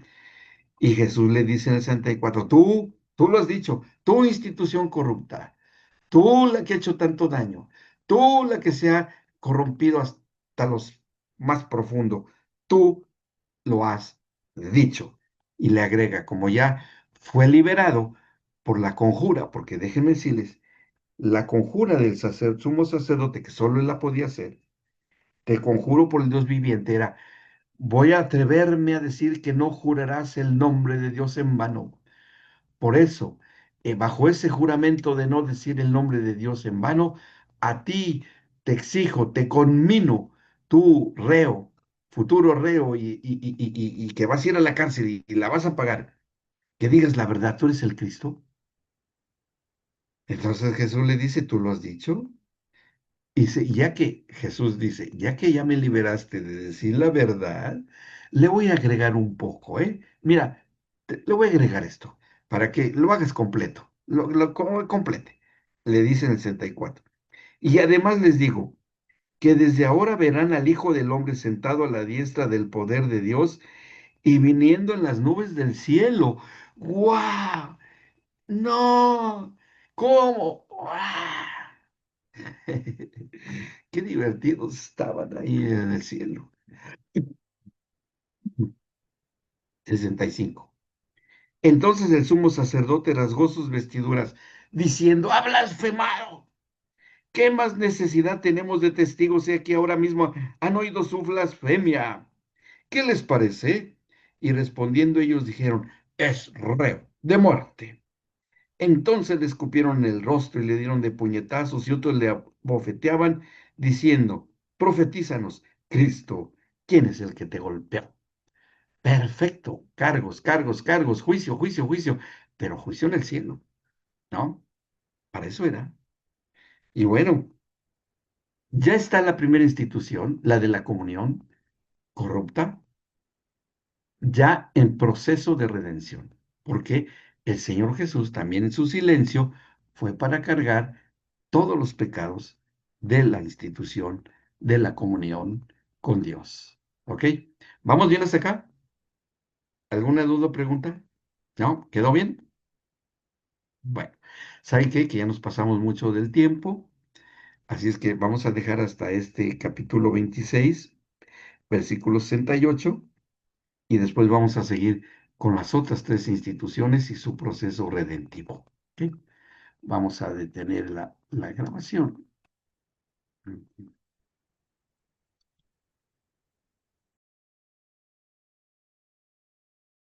Y Jesús le dice en el 64, tú lo has dicho, tu institución corrupta, tú la que ha hecho tanto daño, tú la que se ha corrompido hasta los más profundo, tú lo has dicho. Y le agrega, como ya fue liberado por la conjura, porque déjenme decirles, la conjura del sumo sacerdote, que solo él la podía hacer, te conjuro por el Dios viviente, era, voy a atreverme a decir que no jurarás el nombre de Dios en vano. Por eso, bajo ese juramento de no decir el nombre de Dios en vano, a ti te exijo, te conmino, tú reo, futuro reo y que vas a ir a la cárcel y la vas a pagar, que digas la verdad, tú eres el Cristo. Entonces Jesús le dice, ¿tú lo has dicho? Y ya que Jesús dice, ya que ya me liberaste de decir la verdad, le voy a agregar un poco, ¿eh? Mira, le voy a agregar esto para que lo hagas completo, como complete. Le dice en el 64. Y además les digo que desde ahora verán al Hijo del Hombre sentado a la diestra del poder de Dios y viniendo en las nubes del cielo. ¡Guau! ¡No! ¿Cómo? ¡Guau! Qué divertidos estaban ahí en el cielo. 65. Entonces el sumo sacerdote rasgó sus vestiduras, diciendo, ¡ha blasfemado! ¿Qué más necesidad tenemos de testigos? He aquí ahora mismo han oído su blasfemia. ¿Qué les parece? Y respondiendo ellos dijeron, es reo de muerte. Entonces le escupieron en el rostro y le dieron de puñetazos y otros le abofeteaban, diciendo, profetízanos, Cristo, ¿quién es el que te golpeó? Perfecto, cargos, cargos, cargos, juicio, juicio, juicio, pero juicio en el cielo, ¿no? Para eso era. Y bueno, ya está la primera institución, la de la comunión corrupta, ya en proceso de redención, porque el Señor Jesús también en su silencio fue para cargar todos los pecados de la institución de la comunión con Dios. ¿Ok? ¿Vamos bien hasta acá? ¿Alguna duda o pregunta? ¿No? ¿Quedó bien? Bueno, ¿sabe qué? Que ya nos pasamos mucho del tiempo, así es que vamos a dejar hasta este capítulo 26, versículo 68, y después vamos a seguir con las otras tres instituciones y su proceso redentivo. ¿Ok? Vamos a detener la grabación.